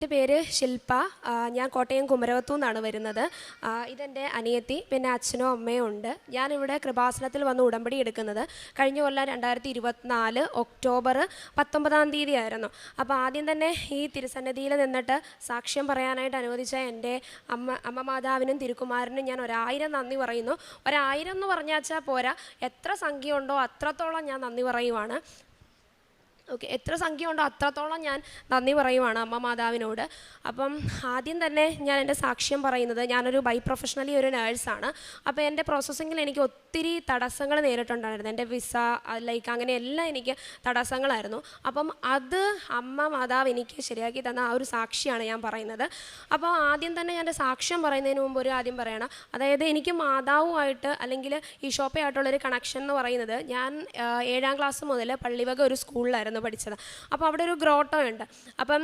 എൻ്റെ പേര് ശില്പ. ഞാൻ കോട്ടയം കുമരകത്തു നിന്നാണ് വരുന്നത്. ഇതെൻ്റെ അനിയത്തി, പിന്നെ അച്ഛനും അമ്മയും ഉണ്ട്. ഞാനിവിടെ കൃപാസനത്തിൽ വന്ന് ഉടമ്പടി എടുക്കുന്നത് കഴിഞ്ഞ കൊല്ലം 2024 ഒക്ടോബർ 19 ആയിരുന്നു. അപ്പോൾ ആദ്യം തന്നെ ഈ തിരുസന്നിധിയിൽ നിന്നിട്ട് സാക്ഷ്യം പറയാനായിട്ട് അനുവദിച്ച എൻ്റെ അമ്മ മാതാവിനും തിരുക്കുമാരനും ഞാൻ 1000 നന്ദി പറയുന്നു. 1000 എന്ന് പറഞ്ഞാൽ പോരാ, എത്ര സംഖ്യ ഉണ്ടോ അത്രത്തോളം ഞാൻ നന്ദി പറയുവാണ്. ഓക്കെ, എത്ര സംഖ്യ ഉണ്ടോ അത്രത്തോളം ഞാൻ നന്ദി പറയുവാണ് അമ്മ മാതാവിനോട്. അപ്പം ആദ്യം തന്നെ ഞാൻ എൻ്റെ സാക്ഷ്യം പറയുന്നത്, ഞാനൊരു പ്രൊഫഷണലി ഒരു നേഴ്സാണ്. അപ്പോൾ എൻ്റെ പ്രോസസ്സിങ്ങിൽ എനിക്ക് ഒത്തിരി തടസ്സങ്ങൾ നേരിട്ടുണ്ടായിരുന്നു. എൻ്റെ വിസ അങ്ങനെ എല്ലാം എനിക്ക് തടസ്സങ്ങളായിരുന്നു. അപ്പം അത് അമ്മ മാതാവ് എനിക്ക് ശരിയാക്കി തന്ന ആ ഒരു സാക്ഷിയാണ് ഞാൻ പറയുന്നത്. അപ്പോൾ ആദ്യം തന്നെ ഞാൻ എൻ്റെ സാക്ഷ്യം പറയുന്നതിന് മുമ്പ് ആദ്യം പറയണം, അതായത് എനിക്ക് മാതാവുമായിട്ട് അല്ലെങ്കിൽ ഈ ഷോപ്പയായിട്ടുള്ളൊരു കണക്ഷൻ എന്ന് പറയുന്നത്, ഞാൻ 7ാം ക്ലാസ് മുതൽ പള്ളിവക ഒരു സ്കൂളിലായിരുന്നു പഠിച്ചത്. അപ്പോൾ അവിടെ ഒരു ഗ്രോട്ടോ ഉണ്ട്. അപ്പം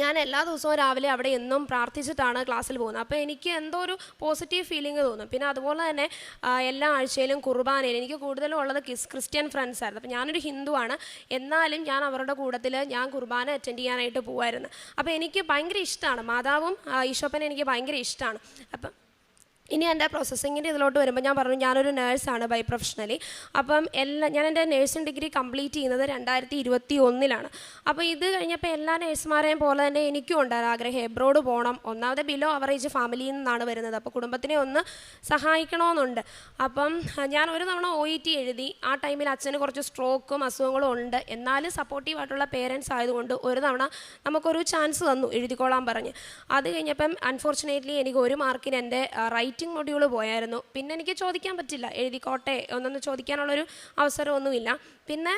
ഞാൻ എല്ലാ ദിവസവും രാവിലെ അവിടെ എന്നും പ്രാർത്ഥിച്ചിട്ടാണ് ക്ലാസ്സിൽ പോകുന്നത്. അപ്പോൾ എനിക്ക് എന്തോ ഒരു പോസിറ്റീവ് ഫീലിംഗ് തോന്നും. പിന്നെ അതുപോലെ തന്നെ എല്ലാ ആഴ്ചയിലും കുർബാനയിൽ എനിക്ക് കൂടുതലും ഉള്ളത് ക്രിസ്ത്യൻ ഫ്രണ്ട്സ് ആയിരുന്നു. അപ്പോൾ ഞാനൊരു ഹിന്ദുവാണ്, എന്നാലും ഞാൻ അവരുടെ കൂട്ടത്തിൽ ഞാൻ കുർബാന അറ്റൻഡ് ചെയ്യാനായിട്ട് പോകുമായിരുന്നു. അപ്പോൾ എനിക്ക് ഭയങ്കര ഇഷ്ടമാണ് മാതാവും ഈശോപ്പനെ എനിക്ക് ഭയങ്കര ഇഷ്ടമാണ്. അപ്പം ഇനി എൻ്റെ പ്രോസസ്സിങ്ങിൻ്റെ ഇതിലോട്ട് വരുമ്പോൾ ഞാൻ പറഞ്ഞു, ഞാനൊരു നേഴ്സാണ് പ്രൊഫഷണലി. അപ്പം ഞാൻ എൻ്റെ നേഴ്സിംഗ് ഡിഗ്രി കംപ്ലീറ്റ് ചെയ്യുന്നത് 2021 അപ്പോൾ ഇത് കഴിഞ്ഞപ്പോൾ എല്ലാ നേഴ്സുമാരെയും പോലെ തന്നെ എനിക്കും ഉണ്ടായിരുന്നു ആഗ്രഹം എബ്രോഡ് പോകണം. ഒന്നാമത് ബിലോ അവറേജ് ഫാമിലിയിൽ നിന്നാണ് വരുന്നത്. അപ്പോൾ കുടുംബത്തിനെ ഒന്ന് സഹായിക്കണമെന്നുണ്ട്. അപ്പം ഞാൻ ഒരു തവണ OET എഴുതി. ആ ടൈമിൽ അച്ഛന് കുറച്ച് സ്ട്രോക്കും അസുഖങ്ങളും ഉണ്ട്. എന്നാലും സപ്പോർട്ടീവായിട്ടുള്ള പേരൻസ് ആയതുകൊണ്ട് ഒരു തവണ നമുക്കൊരു ചാൻസ് തന്നു, എഴുതിക്കോളാൻ പറഞ്ഞ്. അത് കഴിഞ്ഞപ്പം അൺഫോർച്ചുനേറ്റ്ലി എനിക്ക് 1 മാർക്കിന് എൻ്റെ റൈറ്റിംഗ് മൊഡ്യൂൾ പോയായിരുന്നു. പിന്നെ എനിക്ക് ചോദിക്കാൻ പറ്റില്ല, എഴുതിക്കോട്ടെ ഒന്നൊന്ന് ചോദിക്കാനുള്ളൊരു അവസരമൊന്നുമില്ല. പിന്നെ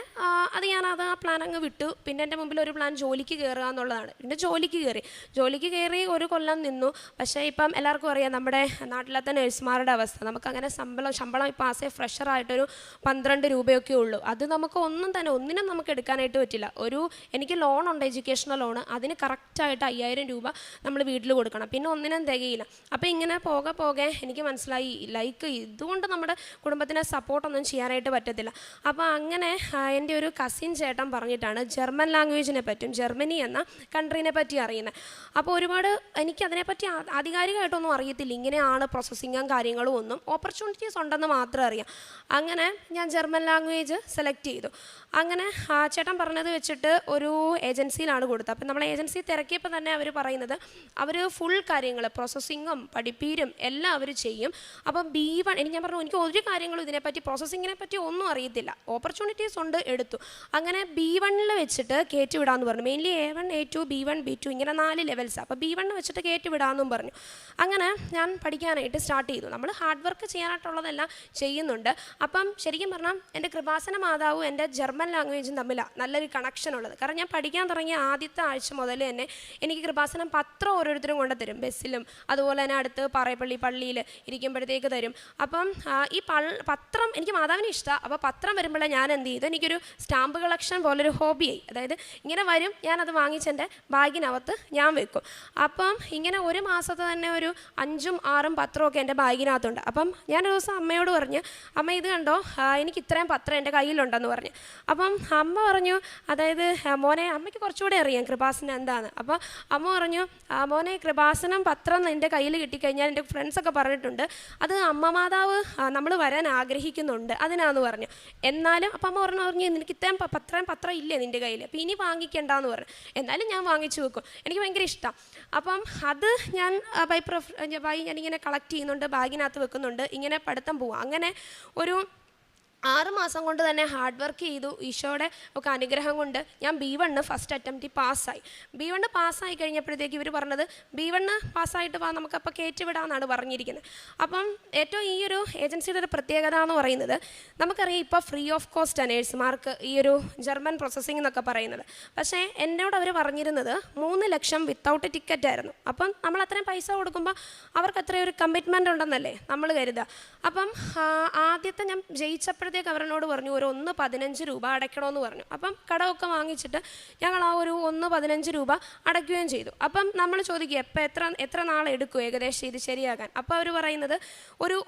അത് ആ പ്ലാൻ അങ്ങ് വിട്ടു. പിന്നെ എൻ്റെ മുമ്പിൽ ഒരു പ്ലാൻ ജോലിക്ക് കയറുക എന്നുള്ളതാണ്. പിന്നെ ജോലിക്ക് കയറി 1 കൊല്ലം നിന്നു. പക്ഷേ ഇപ്പം എല്ലാവർക്കും അറിയാം നമ്മുടെ നാട്ടിലത്തെ നഴ്സുമാരുടെ അവസ്ഥ. നമുക്കങ്ങനെ ശമ്പളം ഇപ്പോൾ ആസ് എ ഫ്രഷറായിട്ടൊരു 12 രൂപയൊക്കെ ഉള്ളൂ. അത് നമുക്ക് ഒന്നിനും നമുക്ക് എടുക്കാനായിട്ട് പറ്റില്ല. എനിക്ക് ലോണുണ്ട്, എഡ്യൂക്കേഷണൽ ലോണ്. അതിന് കറക്റ്റായിട്ട് 5000 രൂപ നമ്മൾ വീട്ടിൽ കൊടുക്കണം. പിന്നെ ഒന്നിനും തികയില്ല. അപ്പോൾ ഇങ്ങനെ പോകെ എനിക്ക് മനസ്സിലായി, ഇതുകൊണ്ട് നമ്മുടെ കുടുംബത്തിനെ സപ്പോർട്ടൊന്നും ചെയ്യാനായിട്ട് പറ്റത്തില്ല. അപ്പോൾ അങ്ങനെ എൻ്റെ ഒരു കസിൻ ചേട്ടൻ പറഞ്ഞിട്ടാണ് ജർമ്മൻ ലാംഗ്വേജിനെ പറ്റും, ജർമ്മനി എന്ന കൺട്രീനെ പറ്റി അറിയുന്നത്. അപ്പോൾ ഒരുപാട് എനിക്കതിനെപ്പറ്റി ആധികാരികമായിട്ടൊന്നും അറിയത്തില്ല. ഇങ്ങനെയാണ് പ്രോസസ്സിങ്ങും കാര്യങ്ങളും ഒന്നും. ഓപ്പർച്യൂണിറ്റീസ് ഉണ്ടെന്ന് മാത്രം അറിയാം. അങ്ങനെ ഞാൻ ജർമ്മൻ ലാംഗ്വേജ് സെലക്ട് ചെയ്തു. അങ്ങനെ ചേട്ടൻ പറഞ്ഞത് വെച്ചിട്ട് ഒരു ഏജൻസിയിലാണ് കൊടുത്തത്. അപ്പം നമ്മൾ ഏജൻസി തിരക്കിയപ്പോൾ തന്നെ അവർ പറയുന്നത്, അവർ ഫുൾ കാര്യങ്ങൾ പ്രോസസ്സിങ്ങും പഠിപ്പീരും എല്ലാം അവർ ചെയ്യും. അപ്പം B1 ഞാൻ പറഞ്ഞു, എനിക്ക് ഒരു കാര്യങ്ങളും ഇതിനെപ്പറ്റി പ്രോസസ്സിങ്ങിനെ പറ്റി ഒന്നും അറിയത്തില്ല. ഓപ്പർച്യൂണിറ്റീസ് ഉണ്ട്, എടുത്തു. അങ്ങനെ B1 വെച്ചിട്ട് കയറ്റി വിടാമെന്ന് പറഞ്ഞു. Mainly A1 A2 B1 B2 ഇങ്ങനെ 4 ലെവൽസ്. അപ്പോൾ B1 വെച്ചിട്ട് കയറ്റി വിടാമെന്നും പറഞ്ഞു. അങ്ങനെ ഞാൻ പഠിക്കാനായിട്ട് സ്റ്റാർട്ട് ചെയ്തു. നമ്മൾ ഹാർഡ് വർക്ക് ചെയ്യാനായിട്ടുള്ളതെല്ലാം ചെയ്യുന്നുണ്ട്. അപ്പം ശരിക്കും പറഞ്ഞാൽ എൻ്റെ കൃപാസന മാതാവും എൻ്റെ ജർമ്മൻ ലാംഗ്വേജും തമ്മിലാണ് നല്ലൊരു കണക്ഷൻ ഉള്ളത്. കാരണം ഞാൻ പഠിക്കാൻ തുടങ്ങിയ ആദ്യത്തെ ആഴ്ച മുതൽ തന്നെ എനിക്ക് കൃപാസനം പത്രം ഓരോരുത്തരും കൊണ്ട് തരും, ബസ്സിലും അതുപോലെ തന്നെ അടുത്ത് പള്ളിയിൽ ഇരിക്കുമ്പോഴത്തേക്ക് തരും. അപ്പം ഈ പത്രം എനിക്ക് മാതാവിനെ ഇഷ്ടമാണ്. അപ്പോൾ പത്രം വരുമ്പോഴേ ഞാൻ എന്ത് ചെയ്തു, എനിക്കൊരു സ്റ്റാമ്പ് കളക്ഷൻ പോലൊരു ഹോബിയായി. അതായത് ഇങ്ങനെ വരും, ഞാനത് വാങ്ങിച്ചെൻ്റെ ബാഗിനകത്ത് ഞാൻ വെക്കും. അപ്പം ഇങ്ങനെ ഒരു മാസത്തെ തന്നെ ഒരു 5ഉം 6ഉം പത്രമൊക്കെ എൻ്റെ ബാഗിനകത്തുണ്ട്. അപ്പം ഞാനൊരു ദിവസം അമ്മയോട് പറഞ്ഞു, അമ്മ ഇത് കണ്ടോ, എനിക്ക് ഇത്രയും പത്രം എൻ്റെ കയ്യിലുണ്ടെന്ന് പറഞ്ഞു. അപ്പം അമ്മ പറഞ്ഞു, അതായത് മോനെ, അമ്മയ്ക്ക് കുറച്ചുകൂടെ അറിയാം കൃപാസനം എന്താണെന്ന്. അപ്പോൾ അമ്മ പറഞ്ഞു, മോനെ, കൃപാസനം പത്രം എൻ്റെ കയ്യിൽ കിട്ടിക്കഴിഞ്ഞാൽ എൻ്റെ ഫ്രണ്ട്സൊക്കെ പറഞ്ഞിട്ടുണ്ട്, അത് അമ്മ മാതാവ് നമ്മൾ വരാൻ ആഗ്രഹിക്കുന്നുണ്ട്, അതിനാന്ന് പറഞ്ഞു. എന്നാലും അപ്പം അമ്മ പറഞ്ഞു, നിനക്ക് ഇത്രയും പത്രം ഇല്ലേ നിൻ്റെ കയ്യിൽ, അപ്പോൾ ഇനി വാങ്ങിക്കണ്ടെന്ന് പറഞ്ഞു. എന്നാലും ഞാൻ വാങ്ങിച്ചു വെക്കും, എനിക്ക് ഭയങ്കര ഇഷ്ടം. അപ്പം അത് ഞാൻ ഞാനിങ്ങനെ കളക്ട് ചെയ്യുന്നുണ്ട്, ബാഗിനകത്ത് വെക്കുന്നുണ്ട്, ഇങ്ങനെ പഠിത്തം പോവുക. അങ്ങനെ ഒരു 6 മാസം കൊണ്ട് തന്നെ ഹാർഡ് വർക്ക് ചെയ്തു. ഈശോയുടെ ഒക്കെ അനുഗ്രഹം കൊണ്ട് ഞാൻ B1 ഫസ്റ്റ് അറ്റംപ്റ്റ് പാസ്സായി. B1 പാസ്സായി കഴിഞ്ഞപ്പോഴത്തേക്ക് ഇവർ പറഞ്ഞത്, B1 പാസ്സായിട്ട് നമുക്കപ്പോൾ കയറ്റിവിടാമെന്നാണ് പറഞ്ഞിരിക്കുന്നത്. അപ്പം ഏറ്റവും ഈ ഒരു ഏജൻസിയുടെ ഒരു പ്രത്യേകത എന്ന് പറയുന്നത്, നമുക്കറിയാം ഇപ്പോൾ ഫ്രീ ഓഫ് കോസ്റ്റ് നേഴ്സുമാർക്ക് ഈ ഒരു ജർമ്മൻ പ്രോസസ്സിംഗ് എന്നൊക്കെ പറയുന്നത്. പക്ഷേ എന്നോട് അവർ പറഞ്ഞിരുന്നത് 3 ലക്ഷം വിത്തൗട്ട് ടിക്കറ്റ് ആയിരുന്നു. അപ്പം നമ്മൾ അത്രയും പൈസ കൊടുക്കുമ്പോൾ അവർക്ക് അത്രയും ഒരു കമ്മിറ്റ്മെൻ്റ് ഉണ്ടെന്നല്ലേ നമ്മൾ കരുതുക. അപ്പം ആദ്യത്തെ ഞാൻ ജയിച്ചപ്പോൾ ചോദിച്ചപ്പോഴത്തേക്ക് അവരോട് പറഞ്ഞു ഒരു 1.15 രൂപ അടയ്ക്കണമെന്ന് പറഞ്ഞു. അപ്പം കടമൊക്കെ വാങ്ങിച്ചിട്ട് ഞങ്ങൾ ആ ഒരു 1.15 രൂപ അടയ്ക്കുകയും ചെയ്തു. അപ്പം നമ്മൾ ചോദിക്കുക എത്ര നാളെടുക്കും ഏകദേശം ഇത് ശരിയാക്കാൻ? അപ്പോൾ അവർ പറയുന്നത്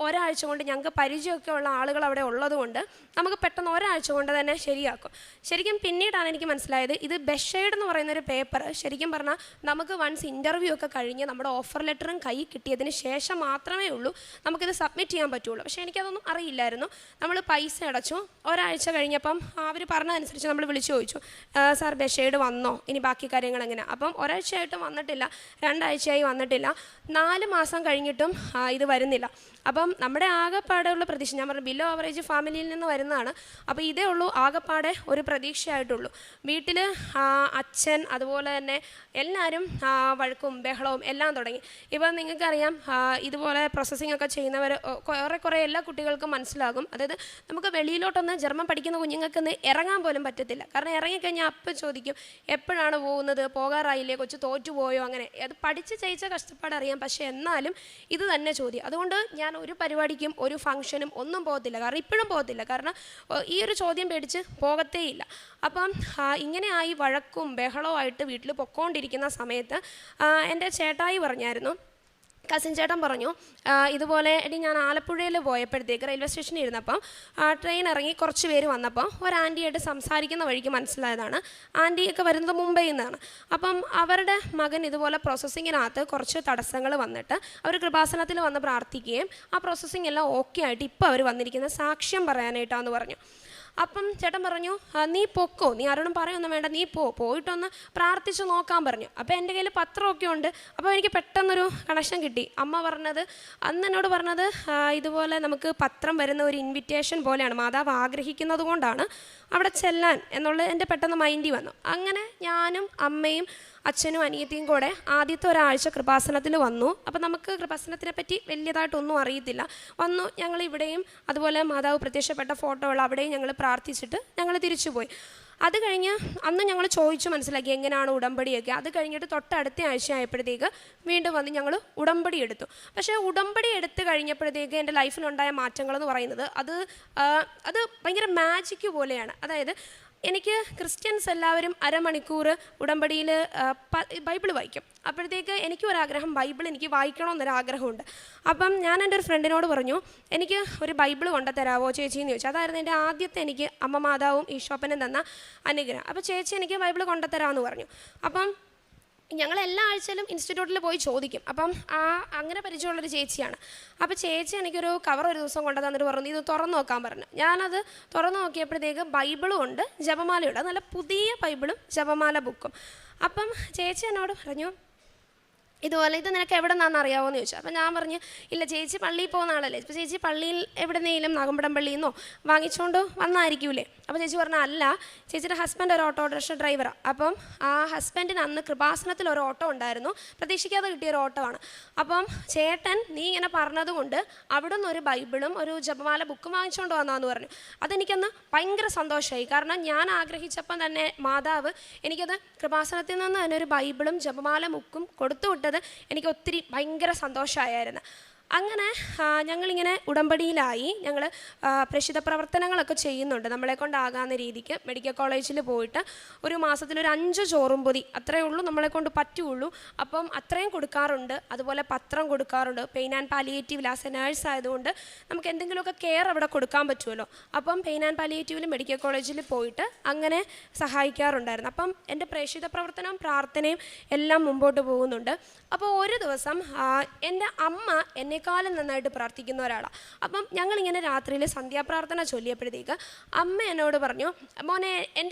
ഒരാഴ്ച കൊണ്ട്, ഞങ്ങൾക്ക് പരിചയമൊക്കെ ഉള്ള ആളുകൾ അവിടെ ഉള്ളതുകൊണ്ട് നമുക്ക് പെട്ടെന്ന് ഒരാഴ്ച കൊണ്ട് തന്നെ ശരിയാക്കും. ശരിക്കും പിന്നീടാണ് എനിക്ക് മനസ്സിലായത് ഇത് ബെഷേഡ് എന്ന് പറയുന്നൊരു പേപ്പർ ശരിക്കും പറഞ്ഞാൽ നമുക്ക് വൺസ് ഇൻ്റർവ്യൂ ഒക്കെ കഴിഞ്ഞ് നമ്മുടെ ഓഫർ ലെറ്ററും കൈ കിട്ടിയതിന് ശേഷം മാത്രമേ ഉള്ളൂ നമുക്കിത് സബ്മിറ്റ് ചെയ്യാൻ പറ്റുള്ളൂ. പക്ഷേ എനിക്കതൊന്നും അറിയില്ലായിരുന്നു. നമ്മൾ പൈസ അടച്ചു. ഒരാഴ്ച കഴിഞ്ഞപ്പം അവർ പറഞ്ഞതനുസരിച്ച് നമ്മൾ വിളിച്ചു ചോദിച്ചു, സാർ ബെഷേഡ് വന്നോ, ഇനി ബാക്കി കാര്യങ്ങൾ എങ്ങനെയാണ്? അപ്പം ഒരാഴ്ചയായിട്ടും വന്നിട്ടില്ല, 2 ആഴ്ചയായി വന്നിട്ടില്ല, 4 മാസം കഴിഞ്ഞിട്ടും ഇത് വരുന്നില്ല. അപ്പം നമ്മുടെ ആകെപ്പാടെയുള്ള പ്രതീക്ഷ, ഞാൻ പറഞ്ഞു ബിലോ ആവറേജ് ഫാമിലിയിൽ നിന്ന് വരുന്നതാണ്. അപ്പോൾ ഇതേ ഉള്ളൂ ആകെപ്പാടെ ഒരു പ്രതീക്ഷയായിട്ടുള്ളൂ. വീട്ടിൽ അച്ഛൻ അതുപോലെ തന്നെ എല്ലാവരും വഴക്കും ബഹളവും എല്ലാം തുടങ്ങി. ഇപ്പം നിങ്ങൾക്കറിയാം, ഇതുപോലെ പ്രോസസ്സിംഗ് ഒക്കെ ചെയ്യുന്നവർ കുറേ എല്ലാ കുട്ടികൾക്കും മനസ്സിലാകും. അതായത് നമുക്ക് വെളിയിലോട്ടൊന്ന് ജർമ്മൻ പഠിക്കുന്ന കുഞ്ഞുങ്ങൾക്കൊന്ന് ഇറങ്ങാൻ പോലും പറ്റത്തില്ല. കാരണം ഇറങ്ങിക്കഴിഞ്ഞാൽ അപ്പം ചോദിക്കും എപ്പോഴാണ് പോകുന്നത്, പോകാറായില്ലേ, കൊച്ചു തോറ്റുപോയോ, അങ്ങനെ. അത് പഠിച്ച് ജയിച്ച കഷ്ടപ്പാട് അറിയാം, പക്ഷേ എന്നാലും ഇത് തന്നെ ചോദ്യം. അതുകൊണ്ട് ഞാൻ ഒരു പരിപാടിക്കും ഒരു ഫംഗ്ഷനും ഒന്നും പോകത്തില്ല, കാരണം ഇപ്പോഴും പോകത്തില്ല, കാരണം ഈ ഒരു ചോദ്യം പേടിച്ച് പോകത്തേയില്ല. അപ്പം ഇങ്ങനെയായി വഴക്കും ബഹളവുമായിട്ട് വീട്ടിൽ പൊക്കോണ്ടിരിക്കുന്ന സമയത്ത് എൻ്റെ ചേട്ടായി പറഞ്ഞായിരുന്നു, കസിൻ ചേട്ടൻ പറഞ്ഞു ഇതുപോലെ ഞാൻ ആലപ്പുഴയിൽ പോയപ്പോഴത്തേക്ക് റെയിൽവേ സ്റ്റേഷനിൽ ഇരുന്നപ്പം ട്രെയിൻ ഇറങ്ങി കുറച്ച് പേര് വന്നപ്പോൾ ഒരു ആൻറ്റിയായിട്ട് സംസാരിക്കുന്ന വഴിക്ക് മനസ്സിലായതാണ് ആൻറ്റിയൊക്കെ വരുന്നത് മുംബൈയിൽ നിന്നാണ്. അപ്പം അവരുടെ മകൻ ഇതുപോലെ പ്രോസസ്സിങ്ങിനകത്ത് കുറച്ച് തടസ്സങ്ങൾ വന്നിട്ട് അവർ കൃപാസനത്തിൽ വന്ന് പ്രാർത്ഥിക്കുകയും ആ പ്രോസസ്സിങ് എല്ലാം ഓക്കെ ആയിട്ട് ഇപ്പോൾ അവർ വന്നിരിക്കുന്നത് സാക്ഷ്യം പറയാനായിട്ടാണെന്ന് പറഞ്ഞു. അപ്പം ചേട്ടൻ പറഞ്ഞു നീ പൊക്കോ, നീ ആരോടും പറയൊന്നും വേണ്ട, നീ പോയിട്ടൊന്ന് പ്രാർത്ഥിച്ച് നോക്കാൻ പറഞ്ഞു. അപ്പോൾ എൻ്റെ കയ്യിൽ പത്രമൊക്കെ ഉണ്ട്. അപ്പോൾ എനിക്ക് പെട്ടെന്നൊരു കണക്ഷൻ കിട്ടി. അമ്മ പറഞ്ഞത്, അന്ന് എന്നോട് പറഞ്ഞത് ഇതുപോലെ നമുക്ക് പത്രം വരുന്ന ഒരു ഇൻവിറ്റേഷൻ പോലെയാണ്, മാതാവ് ആഗ്രഹിക്കുന്നത് കൊണ്ടാണ് അവിടെ ചെല്ലാൻ എന്നുള്ളത് എൻ്റെ പെട്ടെന്ന് മൈൻഡിൽ വന്നു. അങ്ങനെ ഞാനും അമ്മയും അച്ഛനും അനിയത്തിയും കൂടെ ആദ്യത്തെ ഒരാഴ്ച കൃപാസനത്തിൽ വന്നു. അപ്പം നമുക്ക് കൃപാസനത്തിനെ പറ്റി വലിയതായിട്ടൊന്നും അറിയത്തില്ല. വന്നു, ഞങ്ങൾ ഇവിടെയും അതുപോലെ മാതാവ് പ്രത്യക്ഷപ്പെട്ട ഫോട്ടോകൾ അവിടെയും ഞങ്ങൾ പ്രാർത്ഥിച്ചിട്ട് ഞങ്ങൾ തിരിച്ചുപോയി. അത് കഴിഞ്ഞ് അന്ന് ഞങ്ങൾ ചോദിച്ചു മനസ്സിലാക്കി എങ്ങനെയാണ് ഉടമ്പടിയൊക്കെ. അത് കഴിഞ്ഞിട്ട് തൊട്ടടുത്ത ആഴ്ച ആയപ്പോഴത്തേക്ക് വീണ്ടും വന്ന് ഞങ്ങൾ ഉടമ്പടി എടുത്തു. പക്ഷേ ഉടമ്പടി എടുത്ത് കഴിഞ്ഞപ്പോഴത്തേക്ക് എൻ്റെ ലൈഫിലുണ്ടായ മാറ്റങ്ങളെന്ന് പറയുന്നത് അത് ഭയങ്കര മാജിക്ക് പോലെയാണ്. അതായത് എനിക്ക് ക്രിസ്ത്യൻസ് എല്ലാവരും അരമണിക്കൂർ ഉടമ്പടിയിൽ ബൈബിൾ വായിക്കും. അപ്പോഴത്തേക്ക് എനിക്കും ഒരാഗ്രഹം, ബൈബിൾ എനിക്ക് വായിക്കണമെന്നൊരാഗ്രഹമുണ്ട്. അപ്പം ഞാൻ എൻ്റെ ഒരു ഫ്രണ്ടിനോട് പറഞ്ഞു, എനിക്ക് ഒരു ബൈബിൾ കൊണ്ടുതരാമോ ചേച്ചി എന്ന് ചോദിച്ചു. അതായിരുന്നു എൻ്റെ ആദ്യത്തെ എനിക്ക് അമ്മ മാതാവും ഈശോപ്പനും തന്ന അനുഗ്രഹം. അപ്പോൾ ചേച്ചി എനിക്ക് ബൈബിൾ കൊണ്ടുതരാമെന്ന് പറഞ്ഞു. അപ്പം ഞങ്ങൾ എല്ലാ ആഴ്ചയിലും ഇൻസ്റ്റിറ്റ്യൂട്ടിൽ പോയി ചോദിക്കും. അപ്പം അങ്ങനെ പരിചയമുള്ളൊരു ചേച്ചിയാണ്. അപ്പോൾ ചേച്ചി എനിക്കൊരു കവർ ഒരു ദിവസം കൊണ്ടു തന്നിട്ട് പറഞ്ഞു ഇത് തുറന്നു നോക്കാൻ പറഞ്ഞു. ഞാനത് തുറന്നു നോക്കിയപ്പോഴത്തേക്ക് ബൈബിളും ഉണ്ട്, ജപമാലയുണ്ട്. നല്ല പുതിയ ബൈബിളും ജപമാല ബുക്കും. അപ്പം ചേച്ചി എന്നോട് പറഞ്ഞു ഇതുപോലെ ഇത് നിനക്ക് എവിടെ നിന്നാണെന്ന് അറിയാമോ എന്ന് ചോദിച്ചു. അപ്പം ഞാൻ പറഞ്ഞു ഇല്ല, ചേച്ചി പള്ളിയിൽ പോകുന്ന ആളല്ലേ, ഇപ്പോൾ ചേച്ചി പള്ളിയിൽ എവിടെന്നെങ്കിലും നാഗമ്പടം പള്ളിയിൽ നിന്നോ വാങ്ങിച്ചുകൊണ്ട് വന്നായിരിക്കൂലേ. അപ്പോൾ ചേച്ചി പറഞ്ഞാൽ അല്ല, ചേച്ചിയുടെ ഹസ്ബൻഡ് ഒരു ഓട്ടോറിക്ഷ ഡ്രൈവറാണ്. അപ്പം ആ ഹസ്ബൻഡിന് അന്ന് കൃപാസനത്തിൽ ഒരു ഓട്ടോ ഉണ്ടായിരുന്നു, പ്രതീക്ഷിക്കാതെ കിട്ടിയൊരു ഓട്ടോ ആണ്. അപ്പം ചേട്ടൻ നീ ഇങ്ങനെ പറഞ്ഞതുകൊണ്ട് അവിടെ നിന്ന് ഒരു ബൈബിളും ഒരു ജപമാല ബുക്കും വാങ്ങിച്ചുകൊണ്ട് വന്നാന്ന് പറഞ്ഞു. അതെനിക്കന്ന് ഭയങ്കര സന്തോഷമായി. കാരണം ഞാൻ ആഗ്രഹിച്ചപ്പം തന്നെ മാതാവ് എനിക്കത് കൃപാസനത്തിൽ നിന്ന് തന്നെ ഒരു ബൈബിളും ജപമാല ബുക്കും കൊടുത്തുവിട്ടത് എനിക്ക് ഒത്തിരി ഭയങ്കര സന്തോഷമായിരുന്നു. അങ്ങനെ ഞങ്ങളിങ്ങനെ ഉടമ്പടിയിലായി. ഞങ്ങൾ പ്രേക്ഷിത പ്രവർത്തനങ്ങളൊക്കെ ചെയ്യുന്നുണ്ട് നമ്മളെ കൊണ്ടാകാവുന്ന രീതിക്ക്. മെഡിക്കൽ കോളേജിൽ പോയിട്ട് ഒരു മാസത്തിലൊരു 5 ചോറും പൊതി അത്രയേ ഉള്ളൂ നമ്മളെ കൊണ്ട് പറ്റുള്ളൂ. അപ്പം അത്രയും കൊടുക്കാറുണ്ട്. അതുപോലെ പത്രം കൊടുക്കാറുണ്ട്. പെയിൻ ആൻഡ് പാലിയേറ്റീവിൽ ആസ് എ നേഴ്സ് ആയതുകൊണ്ട് നമുക്ക് എന്തെങ്കിലുമൊക്കെ കെയർ അവിടെ കൊടുക്കാൻ പറ്റുമല്ലോ. അപ്പം പെയിൻ ആൻഡ് പാലിയേറ്റീവിൽ മെഡിക്കൽ കോളേജിൽ പോയിട്ട് അങ്ങനെ സഹായിക്കാറുണ്ടായിരുന്നു. അപ്പം എൻ്റെ പ്രേക്ഷിത പ്രവർത്തനവും പ്രാർത്ഥനയും എല്ലാം മുമ്പോട്ട് പോകുന്നുണ്ട്. അപ്പോൾ ഒരു ദിവസം എൻ്റെ അമ്മ എന്നെക്കാളും നന്നായിട്ട് പ്രാർത്ഥിക്കുന്ന ഒരാളാണ്. അപ്പം ഞങ്ങളിങ്ങനെ രാത്രിയിൽ സന്ധ്യാപ്രാർത്ഥന ചൊല്ലിയപ്പോഴത്തേക്ക് അമ്മ എന്നോട് പറഞ്ഞു, മോനെ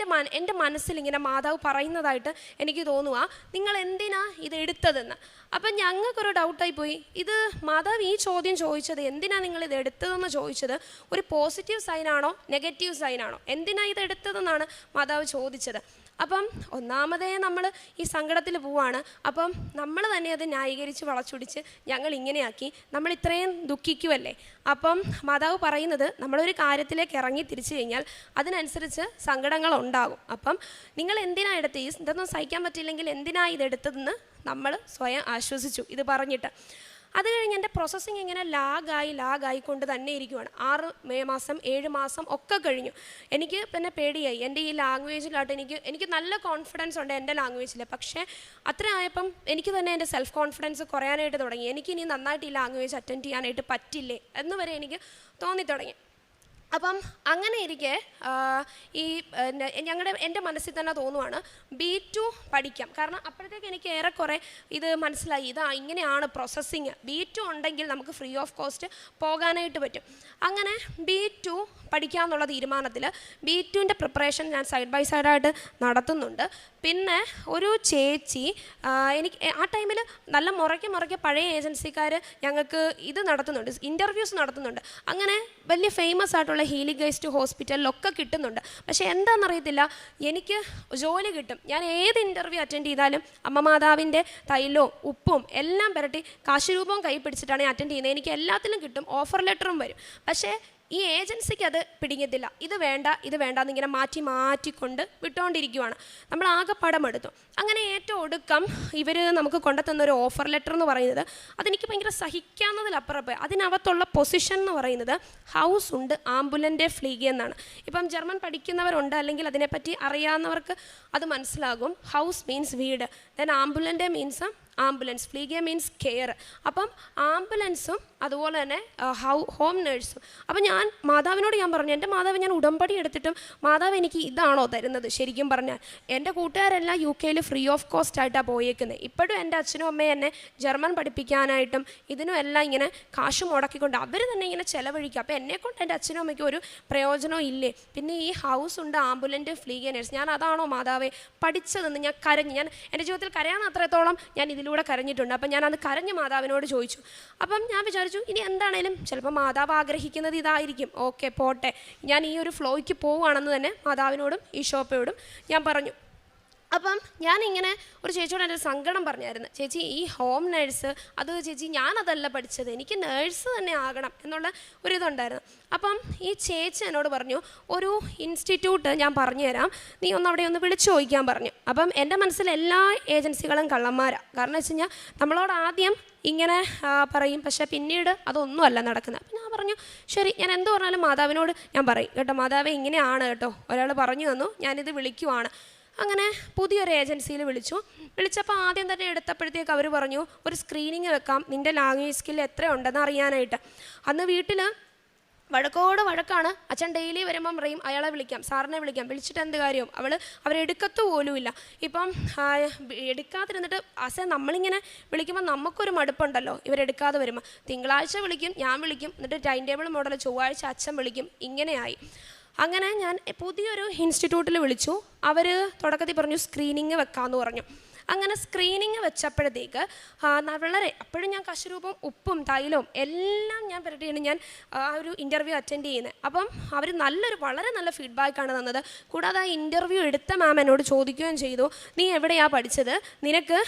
എൻ്റെ മനസ്സിലിങ്ങനെ മാതാവ് പറയുന്നതായിട്ട് എനിക്ക് തോന്നുക, നിങ്ങൾ എന്തിനാ ഇത് എടുത്തതെന്ന്. അപ്പം ഞങ്ങൾക്കൊരു ഡൗട്ടായി പോയി. ഇത് മാതാവ് ഈ ചോദ്യം ചോദിച്ചത് എന്തിനാ നിങ്ങൾ ഇത് എടുത്തതെന്ന് ചോദിച്ചത് ഒരു പോസിറ്റീവ് സൈനാണോ നെഗറ്റീവ് സൈനാണോ, എന്തിനാ ഇത് എടുത്തതെന്നാണ് മാതാവ് ചോദിച്ചത്. അപ്പം ഒന്നാമതേ നമ്മൾ ഈ സങ്കടത്തിൽ പോവാണ്. അപ്പം നമ്മൾ തന്നെ അത് ന്യായീകരിച്ച് വളച്ചൊടിച്ച് ഞങ്ങൾ ഇങ്ങനെയാക്കി, നമ്മൾ ഇത്രയും ദുഃഖിക്കുമല്ലേ. അപ്പം മാതാവ് പറയുന്നത് നമ്മളൊരു കാര്യത്തിലേക്ക് ഇറങ്ങി തിരിച്ചു കഴിഞ്ഞാൽ അതിനനുസരിച്ച് സങ്കടങ്ങൾ ഉണ്ടാകും. അപ്പം നിങ്ങൾ എന്തിനാ എടുത്ത് ഇതൊന്നും സഹിക്കാൻ പറ്റില്ലെങ്കിൽ എന്തിനാ ഇതെടുത്തതെന്ന് നമ്മൾ സ്വയം ആശ്വസിച്ചു ഇത് പറഞ്ഞിട്ട്. അത് കഴിഞ്ഞ് എൻ്റെ പ്രോസസ്സിങ് ഇങ്ങനെ ലാഗായി കൊണ്ട് തന്നെ ഇരിക്കുവാണ്. 6 മാസം 7 മാസം ഒക്കെ കഴിഞ്ഞു. എനിക്ക് പിന്നെ പേടിയായി. എൻ്റെ ഈ ലാംഗ്വേജിലായിട്ട് എനിക്ക് നല്ല കോൺഫിഡൻസ് ഉണ്ട് എൻ്റെ ലാംഗ്വേജിൽ. പക്ഷേ അത്ര ആയപ്പം എനിക്ക് തന്നെ എൻ്റെ സെൽഫ് കോൺഫിഡൻസ് കുറയാനായിട്ട് തുടങ്ങി. എനിക്കിനി നന്നായിട്ട് ഈ ലാംഗ്വേജ് അറ്റൻഡ് ചെയ്യാനായിട്ട് പറ്റില്ലേ എന്ന് വരെ എനിക്ക് തോന്നിത്തുടങ്ങി. അപ്പം അങ്ങനെ ഇരിക്കെ ഈ എൻ്റെ മനസ്സിൽ തന്നെ തോന്നുവാണ് B2 പഠിക്കാം. കാരണം അപ്പോഴത്തേക്ക് എനിക്ക് ഏറെക്കുറെ ഇത് മനസ്സിലായി, ഇങ്ങനെയാണ് പ്രോസസ്സിങ്. B2 ഉണ്ടെങ്കിൽ നമുക്ക് ഫ്രീ ഓഫ് കോസ്റ്റ് പോകാനായിട്ട് പറ്റും. അങ്ങനെ B2 പഠിക്കാമെന്നുള്ള തീരുമാനത്തിൽ B2ൻ്റെ പ്രിപ്പറേഷൻ ഞാൻ സൈഡ് ബൈ സൈഡായിട്ട് നടത്തുന്നുണ്ട്. പിന്നെ ഒരു ചേച്ചി എനിക്ക് ആ ടൈമിൽ നല്ല മുറയ്ക്ക് പഴയ ഏജൻസിക്കാർ ഞങ്ങൾക്ക് ഇത് നടത്തുന്നുണ്ട്, ഇൻ്റർവ്യൂസ് നടത്തുന്നുണ്ട്. അങ്ങനെ വലിയ ഫേമസ് ആയിട്ടുള്ള ഹീലിംഗ് ഗൈസ്റ്റ് ഹോസ്പിറ്റലിലൊക്കെ കിട്ടുന്നുണ്ട്. പക്ഷേ എന്താണെന്നറിയത്തില്ല, എനിക്ക് ജോലി കിട്ടും. ഞാൻ ഏത് ഇൻ്റർവ്യൂ അറ്റൻഡ് ചെയ്താലും അമ്മ മാതാവിൻ്റെ തൈലവും ഉപ്പും എല്ലാം പുരട്ടി കാശുരൂപവും കൈ പിടിച്ചിട്ടാണ് ഞാൻ അറ്റൻഡ് ചെയ്യുന്നത്. എനിക്ക് എല്ലാത്തിലും കിട്ടും, ഓഫർ ലെറ്ററും വരും. പക്ഷേ ഈ ഏജൻസിക്ക് അത് പിടിക്കത്തില്ല. ഇത് വേണ്ട എന്നിങ്ങനെ മാറ്റിക്കൊണ്ട് വിട്ടുകൊണ്ടിരിക്കുവാണ്. നമ്മൾ ആകെ പടമെടുത്തു. അങ്ങനെ ഏറ്റവും ഒടുക്കം ഇവർ നമുക്ക് കൊണ്ടുതന്നൊരു ഓഫർ ലെറ്റർ എന്ന് പറയുന്നത് അതെനിക്ക് ഭയങ്കര സഹിക്കാവുന്നതിലപ്പുറം പോയി. അതിനകത്തുള്ള പൊസിഷൻ എന്ന് പറയുന്നത് ഹൗസ് ഉണ്ട് ആംബുലൻ്റെ ഫ്ലീഗ എന്നാണ്. ഇപ്പം ജർമ്മൻ പഠിക്കുന്നവരുണ്ട്, അല്ലെങ്കിൽ അതിനെപ്പറ്റി അറിയാവുന്നവർക്ക് അത് മനസ്സിലാകും. ഹൗസ് മീൻസ് വീട്, ദെൻ ആംബുലൻ്റെ മീൻസ് ആംബുലൻസ്, ഫ്ലീഗ മീൻസ് കെയർ. അപ്പം ആംബുലൻസും അതുപോലെ തന്നെ ഹോം നേഴ്സും. അപ്പം ഞാൻ മാതാവിനോട് പറഞ്ഞു, എൻ്റെ മാതാവ്, ഞാൻ ഉടമ്പടി എടുത്തിട്ടും മാതാവ് എനിക്ക് ഇതാണോ തരുന്നത്? ശരിക്കും പറഞ്ഞാൽ എൻ്റെ കൂട്ടുകാരെല്ലാം UK ഫ്രീ ഓഫ് കോസ്റ്റ് ആയിട്ടാണ് പോയേക്കുന്നത്. ഇപ്പോഴും എൻ്റെ അച്ഛനും അമ്മയും എന്നെ ജർമ്മൻ പഠിപ്പിക്കാനായിട്ടും ഇതിനും എല്ലാം ഇങ്ങനെ കാശ് മുടക്കിക്കൊണ്ട് അവർ തന്നെ ഇങ്ങനെ ചിലവഴിക്കുക. അപ്പോൾ എന്നെക്കൊണ്ട് എൻ്റെ അച്ഛനും അമ്മയ്ക്കും ഒരു പ്രയോജനവും ഇല്ലേ? പിന്നെ ഈ ഹൗസ് ഉണ്ട് ആംബുലൻ്റ് ഫ്ലീഗ നേഴ്സ്, ഞാൻ അതാണോ മാതാവേ പഠിച്ചതെന്ന് ഞാൻ കരഞ്ഞു. ഞാൻ എൻ്റെ ജീവിതത്തിൽ കരയാൻ അത്രത്തോളം ഞാൻ ഇതിലൂടെ കരഞ്ഞിട്ടുണ്ട്. അപ്പം ഞാനത് കരഞ്ഞ് മാതാവിനോട് ചോദിച്ചു. അപ്പം ഞാൻ വിചാരിച്ചു, ഇനി എന്താണേലും ചിലപ്പോൾ മാതാവ് ആഗ്രഹിക്കുന്നത് ഇതായിരിക്കും, ഓക്കെ പോട്ടെ, ഞാൻ ഈ ഒരു ഫ്ലോയ്ക്ക് പോവുകയാണെന്ന് തന്നെ മാതാവിനോടും ഈശോപ്പയോടും ഞാൻ പറഞ്ഞു. അപ്പം ഞാനിങ്ങനെ ഒരു ചേച്ചിയോട് എൻ്റെ സങ്കടം പറഞ്ഞായിരുന്നു. ചേച്ചി, ഈ ഹോം നേഴ്സ് അത് ചേച്ചി ഞാനതല്ല പഠിച്ചത്, എനിക്ക് നേഴ്സ് തന്നെ ആകണം എന്നുള്ള ഒരിതുണ്ടായിരുന്നു. അപ്പം ഈ ചേച്ചി എന്നോട് പറഞ്ഞു, ഒരു ഇൻസ്റ്റിറ്റ്യൂട്ട് ഞാൻ പറഞ്ഞുതരാം, നീ അവിടെ ഒന്ന് വിളിച്ചു ചോദിക്കാൻ പറഞ്ഞു. അപ്പം എൻ്റെ മനസ്സിൽ എല്ലാ ഏജൻസികളും കള്ളന്മാരാണ്. കാരണം വെച്ച് കഴിഞ്ഞാൽ നമ്മളോട് ആദ്യം ഇങ്ങനെ പറയും, പക്ഷേ പിന്നീട് അതൊന്നുമല്ല നടക്കുന്നത്. അപ്പം ഞാൻ പറഞ്ഞു, ശരി, ഞാൻ എന്ത് പറഞ്ഞാലും മാതാവിനോട് ഞാൻ പറയും കേട്ടോ, മാതാവേ ഇങ്ങനെയാണ് കേട്ടോ, ഒരാൾ പറഞ്ഞു തന്നു, ഞാനിത് വിളിക്കുവാണ്. അങ്ങനെ പുതിയൊരു ഏജൻസിയിൽ വിളിച്ചപ്പോൾ ആദ്യം തന്നെ എടുത്തപ്പോഴത്തേക്ക് അവർ പറഞ്ഞു, ഒരു സ്ക്രീനിങ് വെക്കാം, നിൻ്റെ ലാംഗ്വേജ് സ്കിൽ എത്രയുണ്ടെന്ന് അറിയാനായിട്ട്. അന്ന് വീട്ടിൽ വഴക്കാണ്. അച്ഛൻ ഡെയിലി വരുമ്പം പറയും അയാളെ വിളിക്കാം, സാറിനെ വിളിച്ചിട്ട് എന്ത് കാര്യം, അവരെടുക്കത്തു പോലുമില്ല. ഇപ്പം എടുക്കാതിരുന്നിട്ട് നമ്മളിങ്ങനെ വിളിക്കുമ്പോൾ നമുക്കൊരു മടുപ്പുണ്ടല്ലോ, ഇവരെടുക്കാതെ വരുമ്പോൾ. തിങ്കളാഴ്ച വിളിക്കും, ഞാൻ വിളിക്കും, എന്നിട്ട് ടൈം ടേബിൾ മോഡൽ ചൊവ്വാഴ്ച അച്ഛൻ വിളിക്കും, ഇങ്ങനെയായി. അങ്ങനെ ഞാൻ പുതിയൊരു ഇൻസ്റ്റിറ്റ്യൂട്ടിൽ വിളിച്ചു. അവർ തുടക്കത്തിൽ പറഞ്ഞു സ്ക്രീനിങ് വെക്കാമെന്ന് പറഞ്ഞു. അങ്ങനെ സ്ക്രീനിങ് വെച്ചപ്പോഴത്തേക്ക് വളരെ അപ്പോഴും ഞാൻ കശുരൂപം ഉപ്പും തൈലവും എല്ലാം ഞാൻ പുരട്ടിയാണ് ഞാൻ ആ ഒരു ഇൻ്റർവ്യൂ അറ്റൻഡ് ചെയ്യുന്നത്. അപ്പം അവർ വളരെ നല്ല ഫീഡ്ബാക്കാണ് തന്നത്. കൂടാതെ ആ ഇൻ്റർവ്യൂ എടുത്ത മാം എന്നോട് ചോദിക്കുകയും ചെയ്തു, നീ എവിടെയാണ് പഠിച്ചത്, നിനക്ക്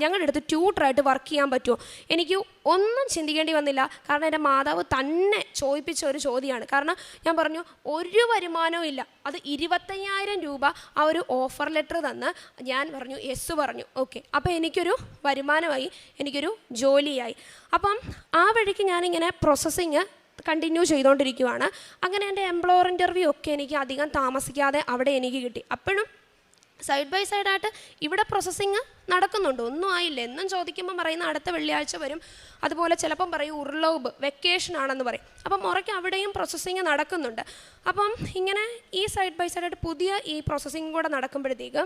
ഞങ്ങളുടെ അടുത്ത് ട്യൂട്ടറായിട്ട് വർക്ക് ചെയ്യാൻ പറ്റുമോ? എനിക്ക് ഒന്നും ചിന്തിക്കേണ്ടി വന്നില്ല. കാരണം എൻ്റെ മാതാവ് തന്നെ ചോദിപ്പിച്ച ഒരു ചോദ്യമാണ്. കാരണം ഞാൻ പറഞ്ഞു, ഒരു വരുമാനവും ഇല്ല, അത് 25,000 രൂപ ആ ഒരു ഓഫർ ലെറ്റർ തന്ന് ഞാൻ പറഞ്ഞു യെസ് പറഞ്ഞു. ഓക്കെ, അപ്പോൾ എനിക്കൊരു വരുമാനമായി, എനിക്കൊരു ജോലിയായി. അപ്പം ആ വഴിക്ക് ഞാനിങ്ങനെ പ്രോസസ്സിങ് കണ്ടിന്യൂ ചെയ്തുകൊണ്ടിരിക്കുകയാണ്. അങ്ങനെ എൻ്റെ എംപ്ലോയർ ഇൻ്റർവ്യൂ ഒക്കെ എനിക്ക് അധികം താമസിക്കാതെ അവിടെ എനിക്ക് കിട്ടി. അപ്പോഴും സൈഡ് ബൈ സൈഡായിട്ട് ഇവിടെ പ്രോസസ്സിങ് നടക്കുന്നുണ്ട്. ഒന്നും ആയില്ല എന്നും ചോദിക്കുമ്പോൾ പറയുന്ന അടുത്ത വെള്ളിയാഴ്ച വരും. അതുപോലെ ചിലപ്പം പറയും ഉർലോബ് വെക്കേഷൻ ആണെന്ന് പറയും. അപ്പം മുറയ്ക്ക് അവിടെയും പ്രോസസ്സിങ് നടക്കുന്നുണ്ട്. അപ്പം ഇങ്ങനെ ഈ സൈഡ് ബൈ സൈഡായിട്ട് പുതിയ ഈ പ്രോസസ്സിങ് കൂടെ നടക്കുമ്പോഴത്തേക്ക്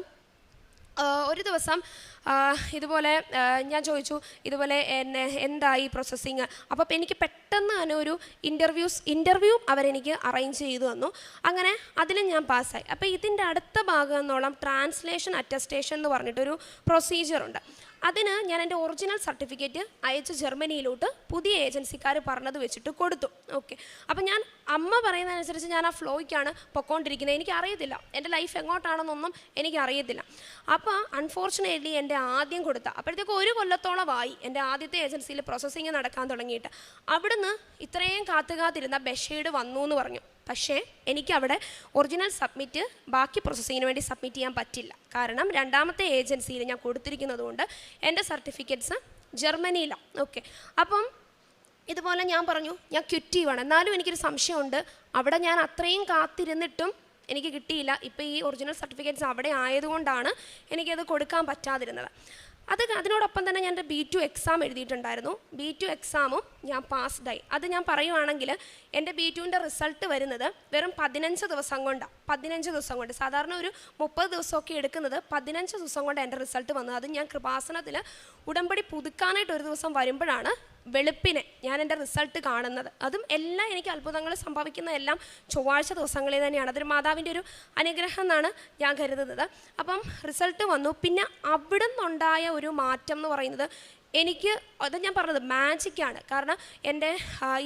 ഒരു ദിവസം ഇതുപോലെ ഞാൻ ചോദിച്ചു, ഇതുപോലെ എന്തായി പ്രോസസ്സിങ്. അപ്പോൾ എനിക്ക് പെട്ടെന്ന് തന്നെ ഒരു ഇൻ്റർവ്യൂ അവരെനിക്ക് അറേഞ്ച് ചെയ്തു തന്നു. അങ്ങനെ അതിലും ഞാൻ പാസ്സായി. അപ്പോൾ ഇതിൻ്റെ അടുത്ത ഭാഗം എന്നോളം ട്രാൻസ്ലേഷൻ അറ്റസ്റ്റേഷൻ എന്ന് പറഞ്ഞിട്ടൊരു പ്രൊസീജിയറുണ്ട്. അതിന് ഞാൻ എൻ്റെ ഒറിജിനൽ സർട്ടിഫിക്കറ്റ് അയച്ച് ജർമ്മനിയിലോട്ട് പുതിയ ഏജൻസിക്കാർ പറഞ്ഞത് വെച്ചിട്ട് കൊടുത്തു. ഓക്കെ, അപ്പം ഞാൻ അമ്മ പറയുന്നതനുസരിച്ച് ഞാൻ ആ ഫ്ലോയ്ക്കാണ് പൊയ്ക്കൊണ്ടിരിക്കുന്നത്. എനിക്കറിയത്തില്ല എൻ്റെ ലൈഫ് എങ്ങോട്ടാണെന്നൊന്നും എനിക്കറിയത്തില്ല. അപ്പോൾ അൺഫോർച്ചുനേറ്റ്ലി എൻ്റെ ആദ്യം കൊടുത്ത അപ്പോഴത്തേക്ക് 1 കൊല്ലത്തോളമായി എൻ്റെ ആദ്യത്തെ ഏജൻസിയിൽ പ്രോസസ്സിങ് നടക്കാൻ തുടങ്ങിയിട്ട്. അവിടുന്ന് ഇത്രയും കാത്തിരുന്ന ബഷീഡ് വന്നു എന്ന് പറഞ്ഞു. പക്ഷേ എനിക്കവിടെ ഒറിജിനൽ സബ്മിറ്റ് ബാക്കി പ്രോസസ്സിങ്ങിന് വേണ്ടി സബ്മിറ്റ് ചെയ്യാൻ പറ്റില്ല. കാരണം രണ്ടാമത്തെ ഏജൻസിയിൽ ഞാൻ കൊടുത്തിരിക്കുന്നത് കൊണ്ട് എൻ്റെ സർട്ടിഫിക്കറ്റ്സ് ജർമ്മനിയിലാണ്. ഓക്കെ, അപ്പം ഇതുപോലെ ഞാൻ പറഞ്ഞു ഞാൻ ക്വിറ്റ് ചെയ്യുവാണ്. എന്നാലും എനിക്കൊരു സംശയമുണ്ട്, അവിടെ ഞാൻ അത്രയും കാത്തിരുന്നിട്ടും എനിക്ക് കിട്ടിയില്ല. ഇപ്പോൾ ഈ ഒറിജിനൽ സർട്ടിഫിക്കറ്റ്സ് അവിടെ ആയതുകൊണ്ടാണ് എനിക്കത് കൊടുക്കാൻ പറ്റാതിരുന്നത്. അതിനോടൊപ്പം തന്നെ ഞാൻ എൻ്റെ B2 എക്സാം എഴുതിയിട്ടുണ്ടായിരുന്നു. B2 എക്സാമും ഞാൻ പാസ്ഡായി. അത് ഞാൻ പറയുവാണെങ്കിൽ എൻ്റെ B2ൻ്റെ റിസൾട്ട് വരുന്നത് വെറും 15 ദിവസം കൊണ്ടാണ്. 15 ദിവസം കൊണ്ട്, സാധാരണ ഒരു 30 ദിവസമൊക്കെ എടുക്കുന്നത്, 15 ദിവസം കൊണ്ട് എൻ്റെ റിസൾട്ട് വന്നത്. അത് ഞാൻ കൃപാസനത്തിൽ ഉടമ്പടി പുതുക്കാനായിട്ട് ഒരു ദിവസം വരുമ്പോഴാണ് വെളുപ്പിനെ ഞാൻ എൻ്റെ റിസൾട്ട് കാണുന്നത്. അതും എല്ലാം എനിക്ക് അത്ഭുതങ്ങൾ സംഭവിക്കുന്ന എല്ലാം ചൊവ്വാഴ്ച ദിവസങ്ങളിൽ തന്നെയാണ്. അതൊരു മാതാവിൻ്റെ ഒരു അനുഗ്രഹം എന്നാണ് ഞാൻ കരുതുന്നത്. അപ്പം റിസൾട്ട് വന്നു. പിന്നെ അവിടെ നിന്നുണ്ടായ ഒരു മാറ്റം എന്ന് പറയുന്നത് എനിക്ക്, അത് ഞാൻ പറഞ്ഞത് മാജിക്കാണ്. കാരണം എൻ്റെ